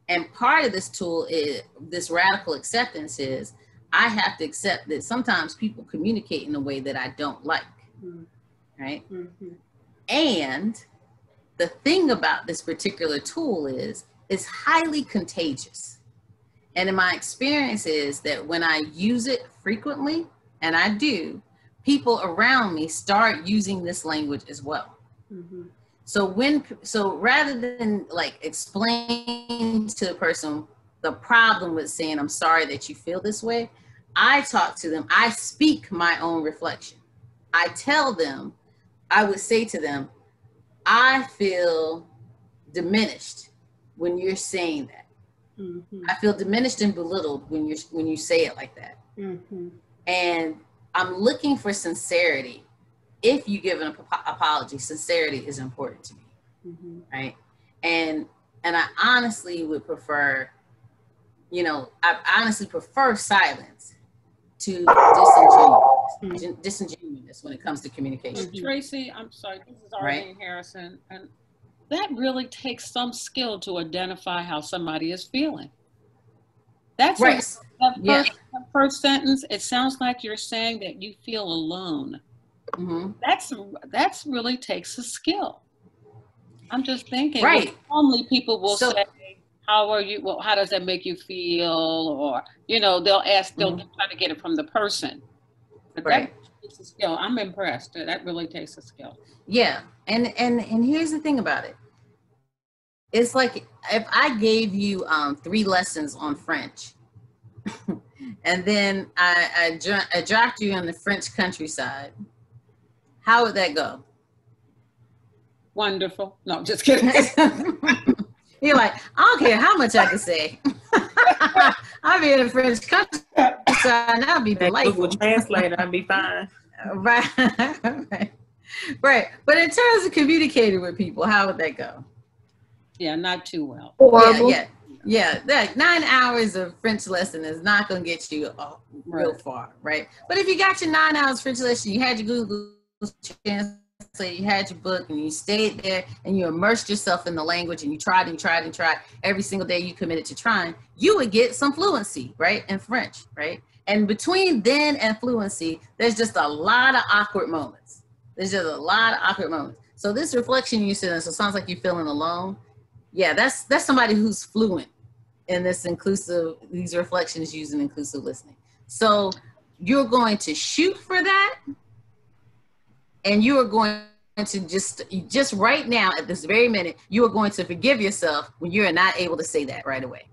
And part of this tool is this radical acceptance is I have to accept that sometimes people communicate in a way that I don't like, right? And the thing about this particular tool is it's highly contagious. And in my experience is that when I use it frequently, and I do, people around me start using this language as well. So rather than explain to the person the problem with saying, I'm sorry that you feel this way, I talk to them, I speak my own reflection. I tell them, I would say to them, I feel diminished when you're saying that. I feel diminished and belittled when you say it like that. And I'm looking for sincerity. If you give an apology, sincerity is important to me, right? And I honestly would prefer, I honestly prefer silence to disingenuousness when it comes to communication.
Tracy, I'm sorry, this is Arlene Harrison, and that really takes some skill to identify how somebody is feeling. That's right. That first sentence, it sounds like you're saying that you feel alone. That's really takes a skill. I'm just thinking, normally people will say, how are you? Well, how does that make you feel? Or, they'll ask, they'll try to get it from the person. But that takes a skill. I'm impressed. That really takes a skill.
Yeah. And here's the thing about it. It's like if I gave you 3 lessons on French, and then I dropped you in the French countryside, how would that go?
Wonderful. No, just kidding.
You're like, I don't care how much I can say. I'll be in a French countryside and I'll be delightful.
Google Translate, I'll be fine.
Right. Right. But in terms of communicating with people, how would that go?
Yeah, not too well.
Horrible.
Yeah. That 9 hours of French lesson is not going to get you real far, right? But if you got your 9 hours French lesson, you had your Google Translate, you had your book, and you stayed there, and you immersed yourself in the language, and you tried and tried and tried every single day you committed to trying, you would get some fluency, right, in French, right? And between then and fluency, there's just a lot of awkward moments. So this reflection you said, so it sounds like you're feeling alone. Yeah, that's somebody who's fluent in these reflections using inclusive listening. So you're going to shoot for that, and you are going to just right now at this very minute, you are going to forgive yourself when you are not able to say that right away.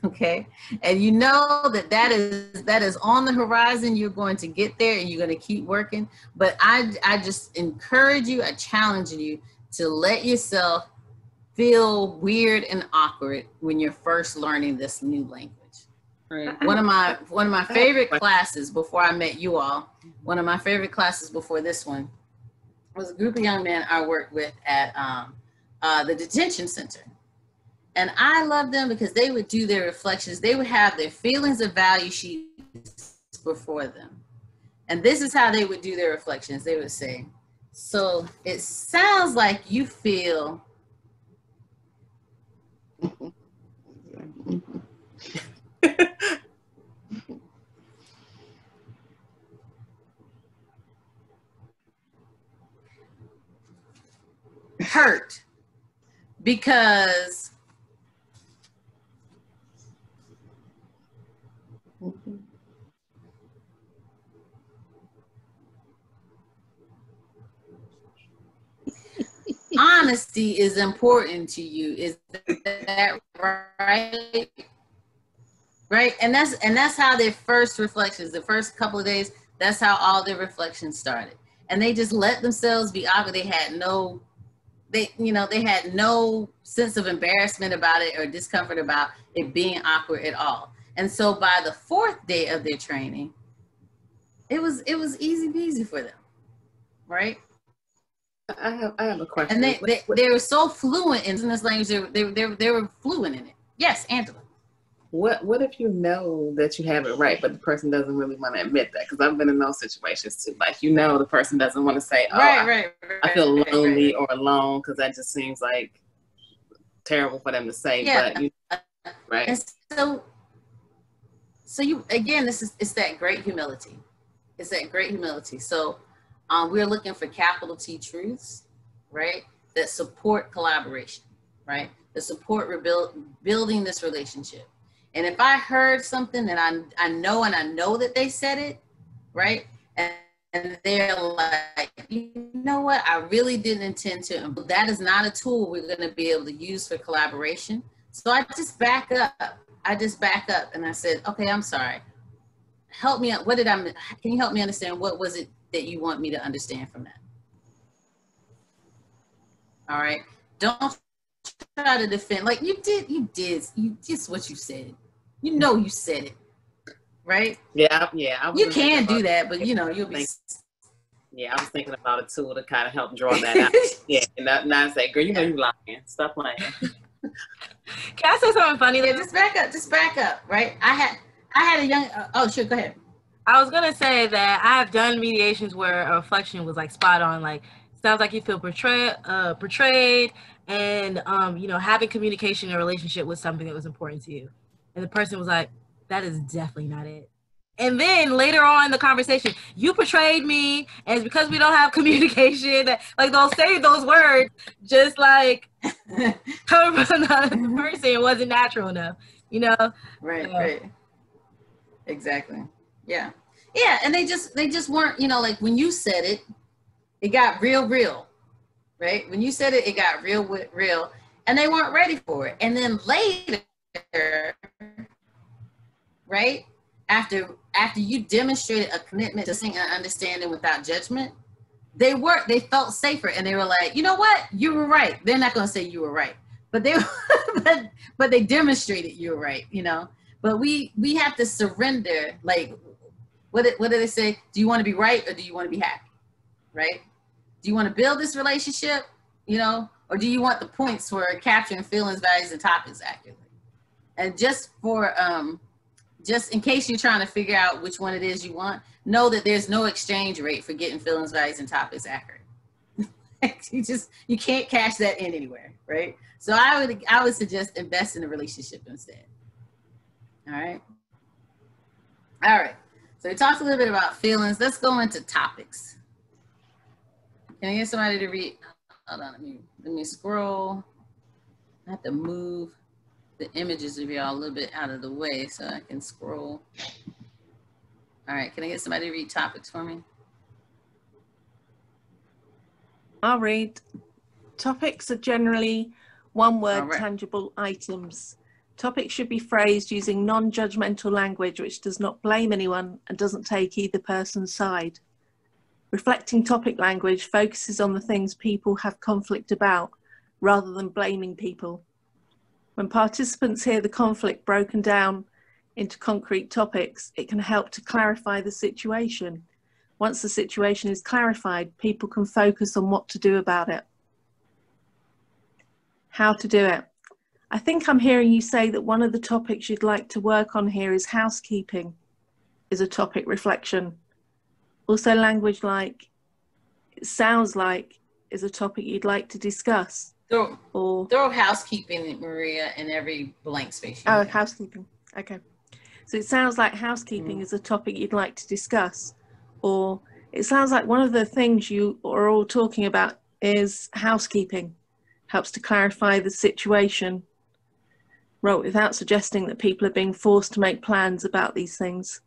Okay, and you know that is on the horizon. You're going to get there, and you're going to keep working. But I just encourage you, I challenge you to let yourself feel weird and awkward when you're first learning this new language. Right. One of my favorite classes before I met you all, one of my favorite classes before this one was a group of young men I worked with at the detention center. And I loved them because they would do their reflections. They would have their feelings of value sheets before them. And this is how they would do their reflections. They would say, so it sounds like you feel hurt because honesty is important to you. Is that right? Right? And that's how their first reflections, the first couple of days, that's how all their reflections started. And they just let themselves be awkward. They had no sense of embarrassment about it or discomfort about it being awkward at all. And so by the fourth day of their training, it was easy peasy for them, right?
I have a question.
And they were so fluent in this language. They were fluent in it. Yes, Angela.
What if you know that you have it right, but the person doesn't really want to admit that? Because I've been in those situations too. Like, the person doesn't want to say, oh, I feel lonely or alone, because that just seems like terrible for them to say.
Yeah.
But right.
And so you, again, it's that great humility. It's that great humility. So we're looking for capital T truths, right, that support collaboration, right, that support building this relationship. And if I heard something that I know that they said it, right, and they're like, you know what, I really didn't intend to, that is not a tool we're going to be able to use for collaboration. So I just back up. And I said, okay, I'm sorry. Help me out. Can you help me understand what was it that you want me to understand from that? All right. Don't try to defend. Like you just what you said. You said it, right?
Yeah.
You can do that, but you'll be.
Yeah, I was thinking about a tool to kind of help draw that out. Yeah, and not say, girl, you lying. Stop lying.
Can I say something funny?
Yeah, just back up, right? I had a young. Oh, sure, go ahead.
I was gonna say that I have done mediations where a reflection was like spot on. Like, sounds like you feel portrayed, and having communication in a relationship was something that was important to you. And the person was like, that is definitely not it. And then later on in the conversation, you portrayed me, and it's because we don't have communication that, like, they'll say those words just like coming from another person. It wasn't natural enough,
Right. Exactly. Yeah. And they just weren't, like when you said it, it got real, right? When you said it, it got real, and they weren't ready for it. And then later, right? After you demonstrated a commitment to listening and understanding without judgment, they felt safer, and they were like, you know what? You were right. They're not going to say you were right, but they but they demonstrated you were right, you know. But we have to surrender. Like, what did they say? Do you want to be right or do you want to be happy? Right? Do you want to build this relationship, you know, or do you want the points for capturing feelings, values, and topics accurately? And just in case you're trying to figure out which one it is you want, know that there's no exchange rate for getting feelings, values, and topics accurate. you can't cash that in anywhere, right? So I would suggest invest in a relationship instead. All right. So we talked a little bit about feelings. Let's go into topics. Can I get somebody to read? Hold on, let me scroll. I have to move the images of y'all a little bit out of the way so I can scroll. All right, can I get somebody to read topics for me?
I'll read. Topics are generally one-word tangible items. Topics should be phrased using non-judgmental language which does not blame anyone and doesn't take either person's side. Reflecting topic language focuses on the things people have conflict about rather than blaming people. When participants hear the conflict broken down into concrete topics, it can help to clarify the situation. Once the situation is clarified, people can focus on what to do about it. How to do it. I think I'm hearing you say that one of the topics you'd like to work on here is housekeeping, is a topic reflection. Also language like, it sounds like, is a topic you'd like to discuss.
Throw housekeeping, Maria, in every blank space.
Oh, housekeeping. Okay. So it sounds like housekeeping is a topic you'd like to discuss. Or it sounds like one of the things you are all talking about is housekeeping. Helps to clarify the situation. Right, without suggesting that people are being forced to make plans about these things.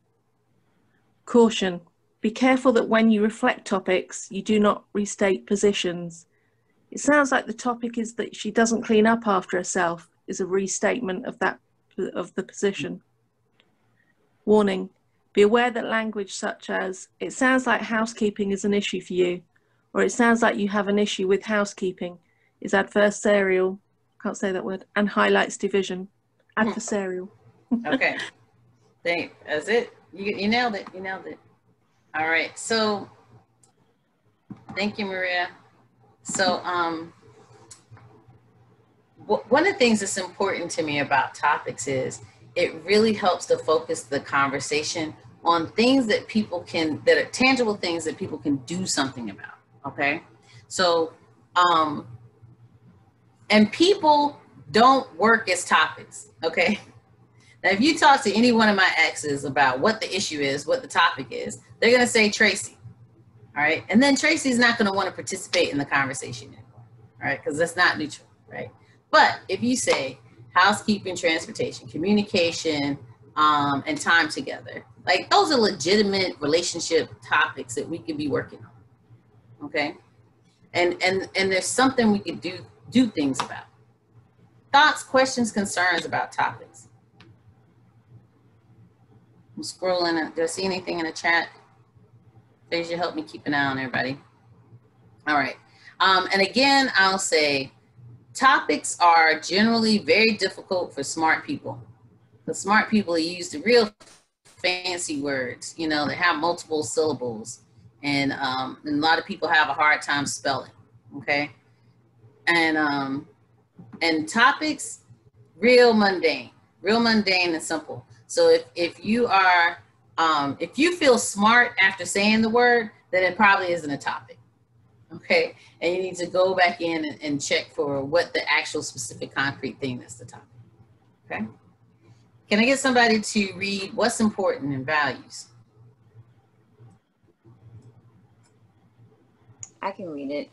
Caution. Be careful that when you reflect topics, you do not restate positions. It sounds like the topic is that she doesn't clean up after herself, is a restatement of the position. Warning. Be aware that language such as, it sounds like housekeeping is an issue for you, or it sounds like you have an issue with housekeeping, is adversarial, can't say that word, and highlights division. Adversarial.
Okay. That's it. You nailed it. You nailed it. All right. So, thank you, Maria. So, one of the things that's important to me about topics is it really helps to focus the conversation on things that people can, that are tangible things that people can do something about. Okay. So, and people don't work as topics, okay? Now, if you talk to any one of my exes about what the issue is, what the topic is, they're gonna say Tracy, all right? And then Tracy's not gonna wanna participate in the conversation anymore, all right? Because that's not neutral, right? But if you say housekeeping, transportation, communication, and time together, like those are legitimate relationship topics that we could be working on, okay? And there's something we could do things about. Thoughts, questions, concerns about topics. I'm scrolling. Do I see anything in the chat? Please, you help me keep an eye on everybody. All right. And again, I'll say topics are generally very difficult for smart people. The smart people use the real fancy words, you know, that have multiple syllables. And a lot of people have a hard time spelling, okay? And topics, real mundane and simple. So if you are, if you feel smart after saying the word, then it probably isn't a topic, okay? And you need to go back in and check for what the actual specific concrete thing that's the topic, okay? Can I get somebody to read What's Important in Values?
I can read it.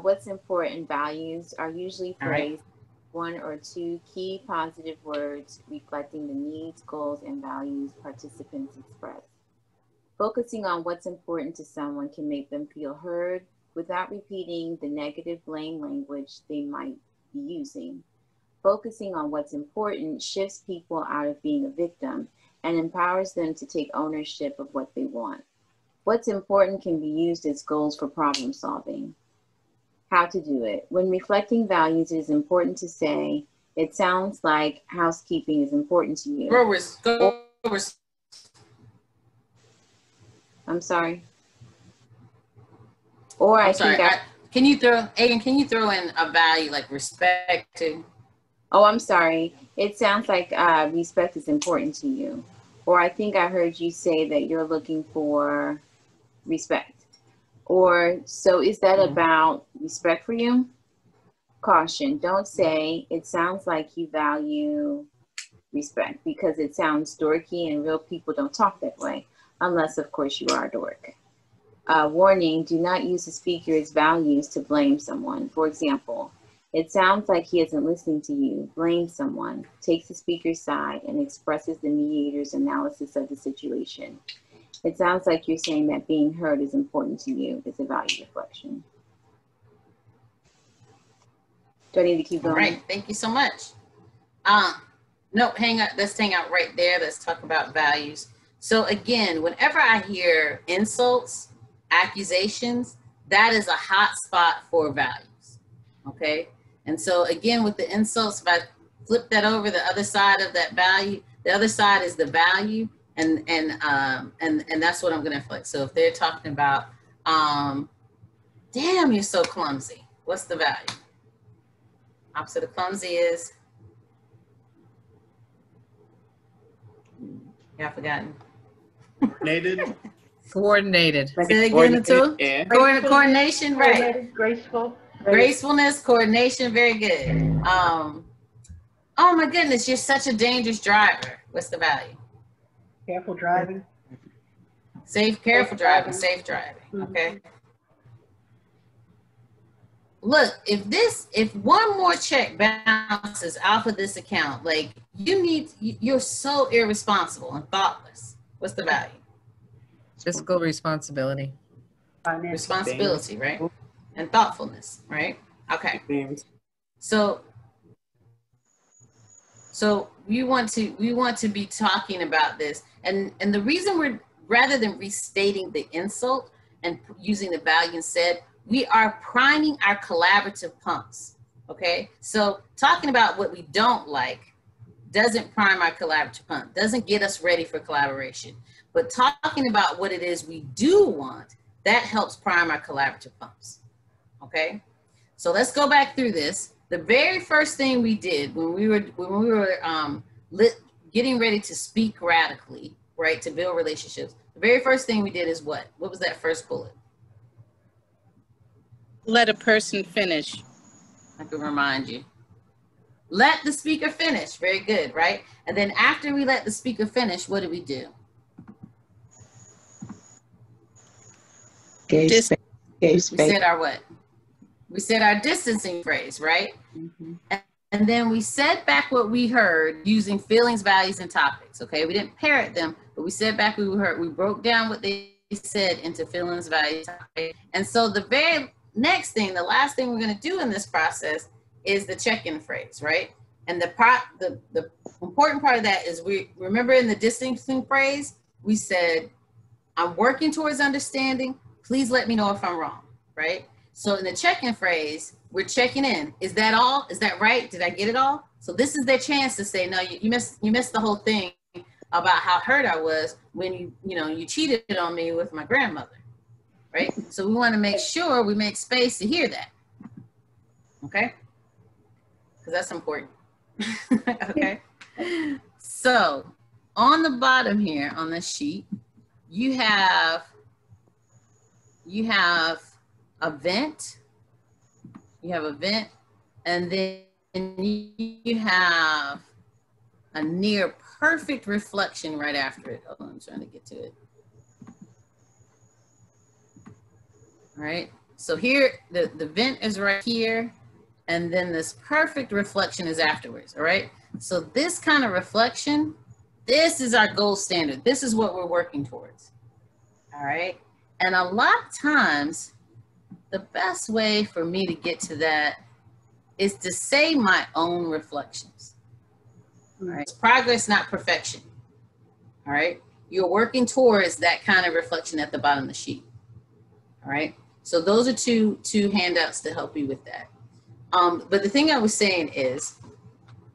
What's important values are usually phrased one or two key positive words reflecting the needs, goals, and values participants express. Focusing on what's important to someone can make them feel heard without repeating the negative blame language they might be using. Focusing on what's important shifts people out of being a victim and empowers them to take ownership of what they want. What's important can be used as goals for problem solving. How to do it. When reflecting values, it is important to say, it sounds like housekeeping is important to you. I'm sorry. Or
I'm sorry. Can you throw in a value like respect to?
Oh, I'm sorry. It sounds like respect is important to you. Or I think I heard you say that you're looking for respect. Or, so is that about respect for you? Caution, don't say, it sounds like you value respect, because it sounds dorky and real people don't talk that way, unless of course you are a dork. Warning, do not use the speaker's values to blame someone. For example, it sounds like he isn't listening to you. Blame someone, takes the speaker's side, and expresses the mediator's analysis of the situation. It sounds like you're saying that being heard is important to you. It's a value reflection. Do I need to keep going?
All right, thank you so much. No, let's hang out right there. Let's talk about values. So again, whenever I hear insults, accusations, that is a hot spot for values, okay? And so again, with the insults, if I flip that over, the other side of that value, the other side is the value, and that's what I'm gonna reflect. So if they're talking about, damn, you're so clumsy, what's the value? Opposite of clumsy is, yeah, I've forgotten.
Coordinated. Coordinated.
Say it again, too.
Yeah.
Coordination, right?
Coordinated, graceful.
Gracefulness, coordination, very good. Oh my goodness, you're such a dangerous driver. What's the value?
Careful driving.
Careful driving, safe driving, okay? Look, if one more check bounces off of this account, like you're so irresponsible and thoughtless. What's the value?
Fiscal responsibility.
Responsibility, right? And thoughtfulness, right? Okay. So we want to be talking about this, and the reason we're, rather than restating the insult and using the value instead, we are priming our collaborative pumps, okay? So talking about what we don't like doesn't prime our collaborative pump, doesn't get us ready for collaboration. But talking about what it is we do want, that helps prime our collaborative pumps, okay? So let's go back through this. The very first thing we did when we were getting ready to speak radically, right, to build relationships, the very first thing we did is what? What was that first bullet?
Let a person finish.
I can remind you. Let the speaker finish. Very good, right? And then after we let the speaker finish, what did we do?
Gave space.
We said our what? We said our distancing phrase, right? And then we said back what we heard using feelings, values, and topics, okay? We didn't parrot them, but we said back what we heard. We broke down what they said into feelings, values, topics. And so the very next thing, the last thing we're gonna do in this process is the check-in phrase, right? And the important part of that is, we remember in the distancing phrase, we said, I'm working towards understanding, please let me know if I'm wrong, right? So in the check-in phrase, we're checking in. Is that all? Is that right? Did I get it all? So this is their chance to say, no, you missed the whole thing about how hurt I was when you cheated on me with my grandmother, right? So we want to make sure we make space to hear that, okay? Because that's important, okay? So on the bottom here on this sheet, you have a vent, and then you have a near perfect reflection right after it. Oh, I'm trying to get to it. All right, so here, the vent is right here, and then this perfect reflection is afterwards, all right? So this kind of reflection, this is our gold standard. This is what we're working towards, all right? And a lot of times, the best way for me to get to that is to say my own reflections. All right, it's progress, not perfection. All right, you're working towards that kind of reflection at the bottom of the sheet. All right, So those are two handouts to help you with that. But the thing I was saying is,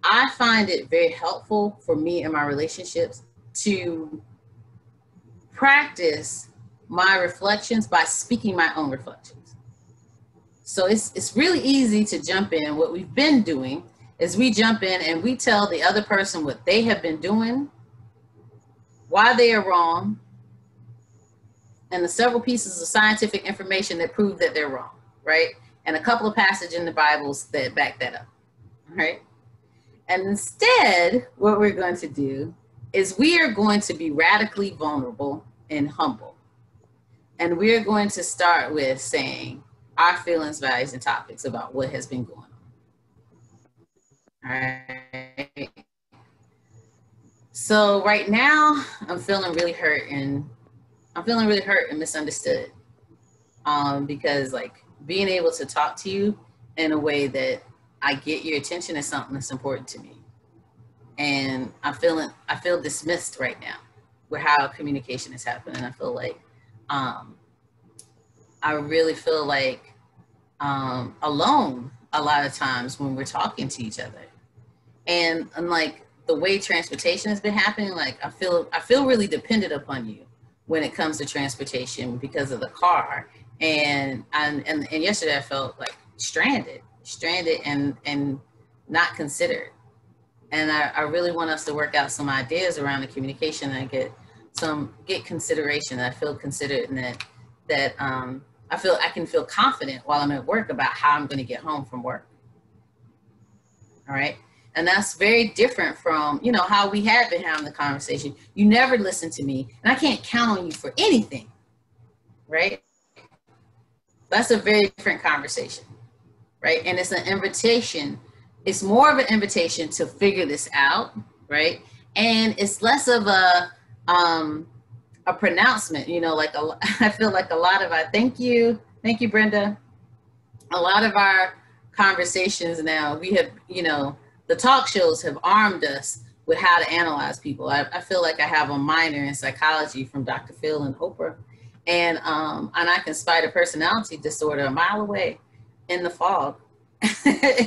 I find it very helpful for me in my relationships to practice my reflections by speaking my own reflections. So it's really easy to jump in. What we've been doing is we jump in and we tell the other person what they have been doing, why they are wrong, and the several pieces of scientific information that prove that they're wrong, right? And a couple of passages in the Bibles that back that up, right? And instead, what we're going to do is we are going to be radically vulnerable and humble. And we're going to start with saying our feelings, values, and topics about what has been going on. All right. So right now, I'm feeling really hurt and misunderstood. Because like being able to talk to you in a way that I get your attention is something that's important to me. And I feel dismissed right now with how communication is happening. I feel like, I really feel like alone a lot of times when we're talking to each other. And like the way transportation has been happening, like I feel really dependent upon you when it comes to transportation because of the car. And yesterday I felt like stranded and not considered. And I really want us to work out some ideas around the communication and get consideration. I feel considered, and that I can feel confident while I'm at work about how I'm going to get home from work. All right. And that's very different from, how we have been having the conversation. You never listen to me and I can't count on you for anything. Right. That's a very different conversation. Right. And it's an invitation. It's more of an invitation to figure this out. Right. And it's less of a pronouncement, I feel like a lot of thank you, Brenda. A lot of our conversations now, we have, the talk shows have armed us with how to analyze people. I feel like I have a minor in psychology from Dr. Phil and Oprah, and I can spot a personality disorder a mile away in the fog.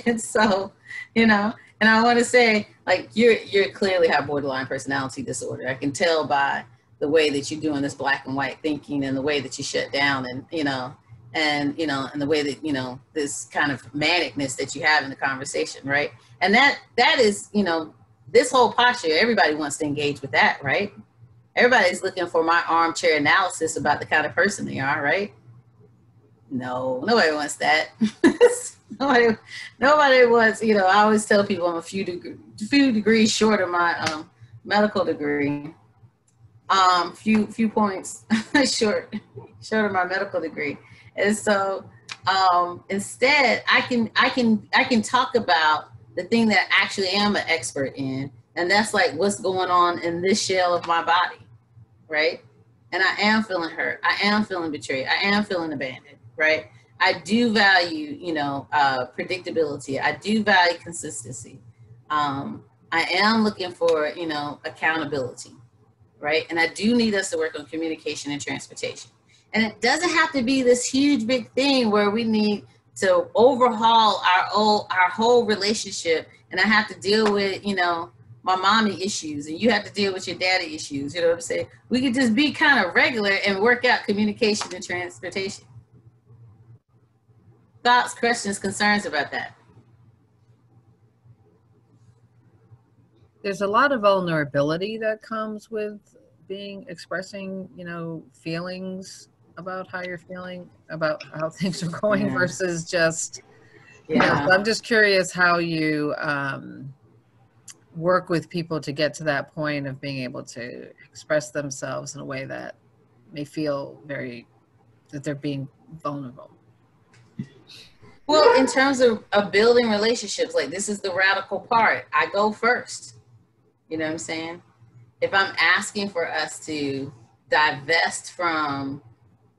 And so, and I want to say, like, you clearly have borderline personality disorder. I can tell by the way that you're doing this black and white thinking and the way that you shut down and the way that, this kind of manicness that you have in the conversation, right? And that is, this whole posture, everybody wants to engage with that, right? Everybody's looking for my armchair analysis about the kind of person they are, right? No, nobody wants that. Nobody wants, I always tell people I'm a few degrees short of my medical degree. Few points short of my medical degree. And so instead I can talk about the thing that I actually am an expert in, and that's like what's going on in this shell of my body, right? And I am feeling hurt, I am feeling betrayed, I am feeling abandoned, right? I do value, predictability, I do value consistency. I am looking for, accountability. Right? And I do need us to work on communication and transportation. And it doesn't have to be this huge, big thing where we need to overhaul our whole relationship. And I have to deal with, my mommy issues and you have to deal with your daddy issues. You know what I'm saying? We could just be kind of regular and work out communication and transportation. Thoughts, questions, concerns about that?
There's a lot of vulnerability that comes with expressing, feelings about how you're feeling, about how things are going versus just, so I'm just curious how you work with people to get to that point of being able to express themselves in a way that may feel that they're being vulnerable.
Well, in terms of building relationships, like this is the radical part. I go first. You know what I'm saying? If I'm asking for us to divest from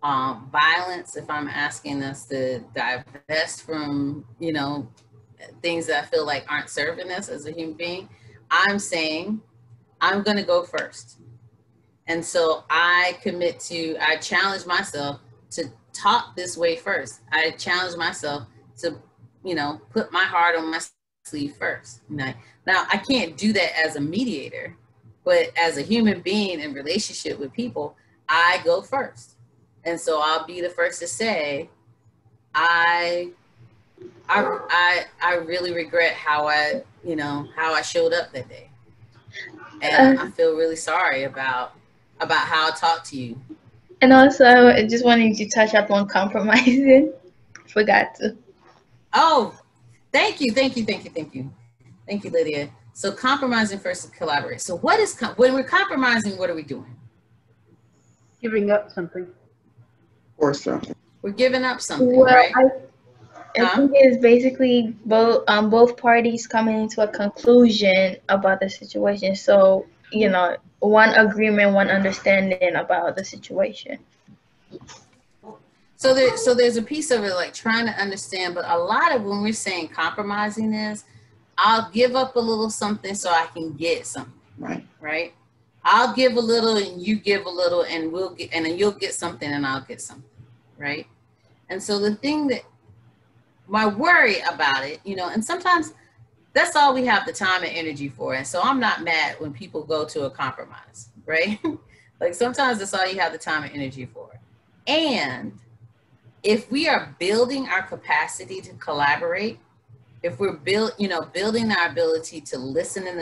violence, if I'm asking us to divest from, things that I feel like aren't serving us as a human being, I'm saying I'm going to go first. And so I challenge myself taught this way first. I challenged myself to, put my heart on my sleeve first. Now I can't do that as a mediator, but as a human being in relationship with people, I go first. And so I'll be the first to say, I really regret how I showed up that day. And I feel really sorry about how I talked to you.
And also, I just wanted to touch up on compromising. Forgot to.
Oh, thank you, Lydia. So compromising versus collaborate. So when we're compromising, what are we doing?
Giving up something.
Or something.
We're giving up something, right?
I think it's basically both parties coming into a conclusion about the situation. So, one agreement, one understanding about the situation.
So there's a piece of it like trying to understand, but a lot of when we're saying compromising is, I'll give up a little something so I can get something. Right? I'll give a little and you give a little, and then you'll get something and I'll get something. Right? And so the thing that my worry about it, and sometimes that's all we have the time and energy for. And so I'm not mad when people go to a compromise, right? Like sometimes that's all you have the time and energy for. And if we are building our capacity to collaborate, if we're building our ability to listen in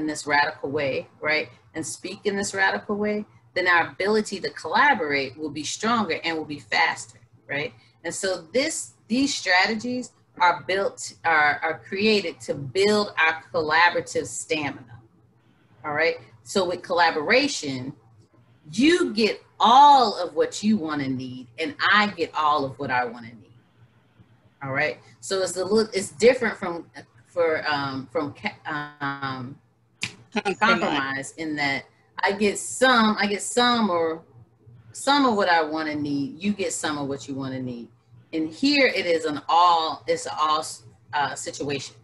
this radical way, right, and speak in this radical way, then our ability to collaborate will be stronger and will be faster, right? And so these strategies are created to build our collaborative stamina. All right. So with collaboration, you get all of what you want to need, and I get all of what I want to need. All right. So it's different from compromise in that I get some of what I want to need. You get some of what you want to need. And here it is an all situation,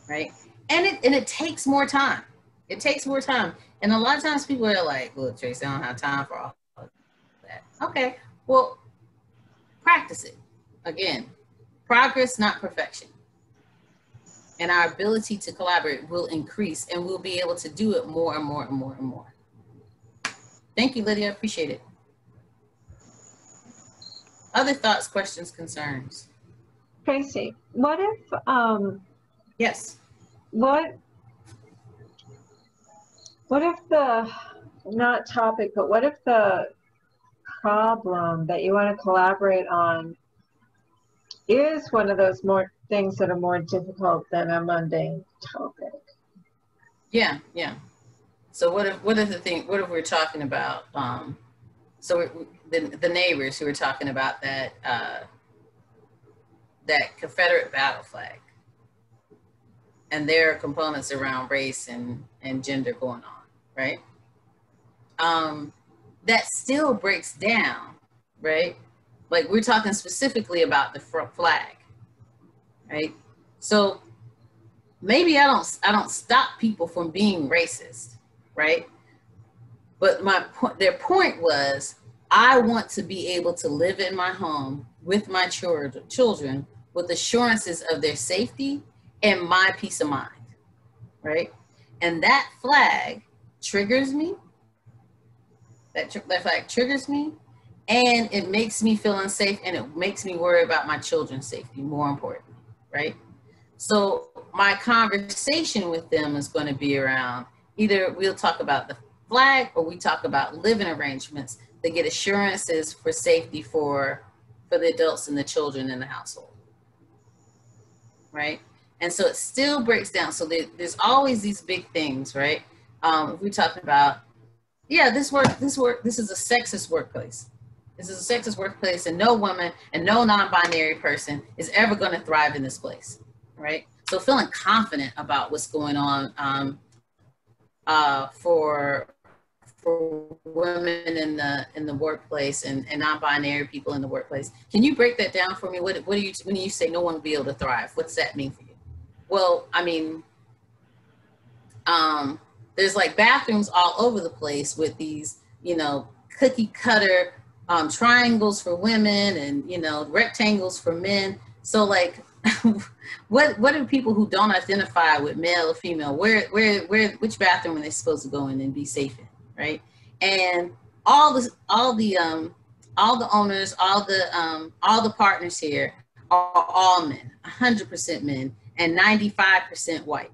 right? And it takes more time. It takes more time. And a lot of times people are like, "Well, Tracy, I don't have time for all of that." Okay, well, practice it. Again, progress, not perfection. And our ability to collaborate will increase, and we'll be able to do it more and more and more and more. Thank you, Lydia. Appreciate it. Other thoughts, questions, concerns?
Tracy, what if,
yes.
What if not topic, but what if the problem that you want to collaborate on is one of those more things that are more difficult than a mundane topic?
Yeah. So what if we're talking about, the neighbors who were talking about that Confederate battle flag, and there are components around race and gender going on, right? That still breaks down, right? Like we're talking specifically about the flag, right? So maybe I don't stop people from being racist, right? But their point was, I want to be able to live in my home with my children with assurances of their safety and my peace of mind, right? And that flag triggers me. That flag triggers me, and it makes me feel unsafe, and it makes me worry about my children's safety, more importantly, right? So my conversation with them is going to be around, either we'll talk about the flag or we talk about living arrangements that get assurances for safety for the adults and the children in the household, right? And so it still breaks down. So there's always these big things, right? If we talk about, this is a sexist workplace. This is a sexist workplace, and no woman and no non-binary person is ever going to thrive in this place, right? So feeling confident about what's going on for women in the workplace and non-binary people in the workplace. Can you break that down for me? What do you, when you say no one will be able to thrive, what's that mean for you? Well, I mean, there's like bathrooms all over the place with these, cookie cutter triangles for women and, you know, rectangles for men. So like, what do people who don't identify with male or female, which bathroom are they supposed to go in and be safe in, right? And all the owners, all the partners here are all men, 100% men, and 95% white,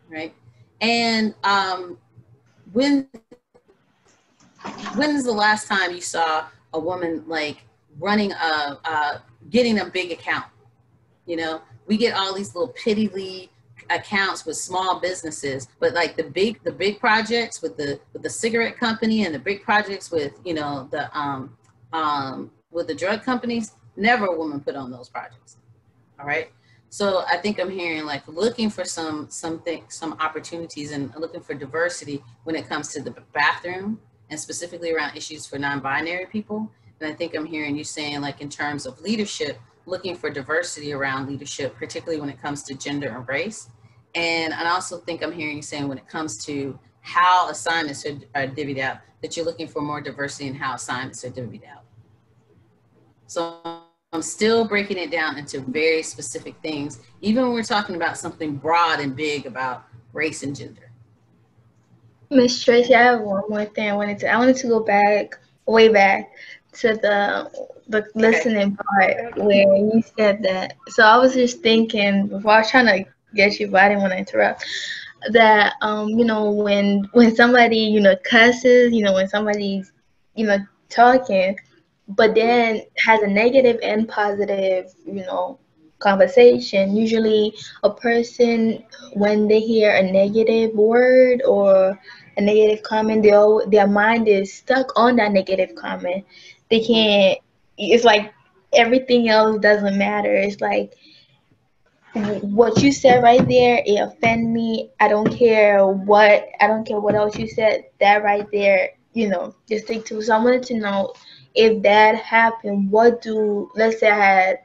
right? And when is the last time you saw a woman like running getting a big account? You know, we get all these little piddly accounts with small businesses, but like the big projects with the cigarette company and the big projects with, you know, with the drug companies, never a woman put on those projects. All right. So I think I'm hearing like looking for some opportunities and looking for diversity when it comes to the bathroom and specifically around issues for non-binary people. And I think I'm hearing you saying like in terms of leadership, looking for diversity around leadership, particularly when it comes to gender and race. And I also think I'm hearing you saying when it comes to how assignments are divvied out, that you're looking for more diversity in how assignments are divvied out. So I'm still breaking it down into very specific things, even when we're talking about something broad and big about race and gender.
Miss Tracy, I have one more thing I wanted to go back, way back to the listening part where you said that. So I was just thinking before, I was trying to get you, but I didn't want to interrupt, that you know, when somebody, you know, cusses, you know, when somebody's, you know, talking, but then has a negative and positive, you know, conversation, usually a person, when they hear a negative word or a negative comment, their mind is stuck on that negative comment. They can't, it's like everything else doesn't matter. It's like what you said right there, it offended me. I don't care what else you said. That right there, you know, just stick to. So I wanted to know, if that happened, let's say I had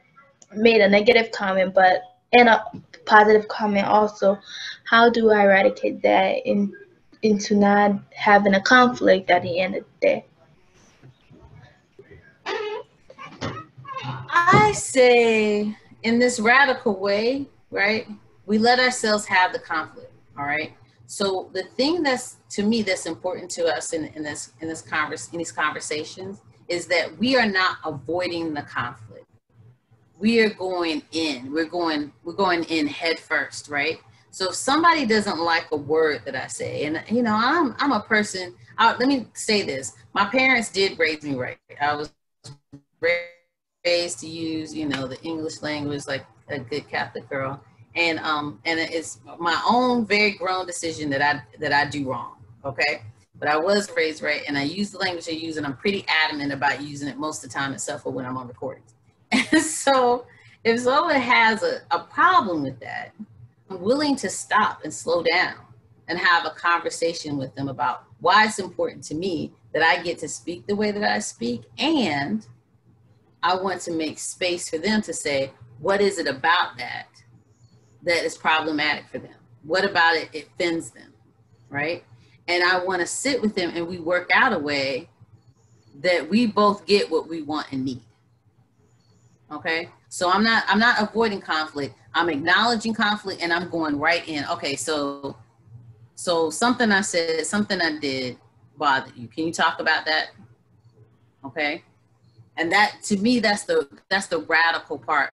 made a negative comment, but and a positive comment also, how do I eradicate that into not having a conflict at the end of the day?
I say in this radical way, right, we let ourselves have the conflict, all right? So the thing that's, to me, that's important to us in these conversations is that we are not avoiding the conflict. We are going in, we're going in head first, right? So if somebody doesn't like a word that I say, and you know, I'm a person, let me say this, my parents did raise me right. I was raised to use, you know, the English language like a good Catholic girl. And it's my own very grown decision that I do wrong, okay? But I was raised right, and I use the language I use, and I'm pretty adamant about using it most of the time, except for when I'm on recordings. And so if someone has a problem with that, I'm willing to stop and slow down and have a conversation with them about why it's important to me that I get to speak the way that I speak, and I want to make space for them to say, what is it about that is problematic for them? What about it offends them, right? And I want to sit with them and we work out a way that we both get what we want and need. Okay? So I'm not avoiding conflict. I'm acknowledging conflict and I'm going right in. Okay, so something I said, something I did bothered you. Can you talk about that? Okay? And that, to me, that's the radical part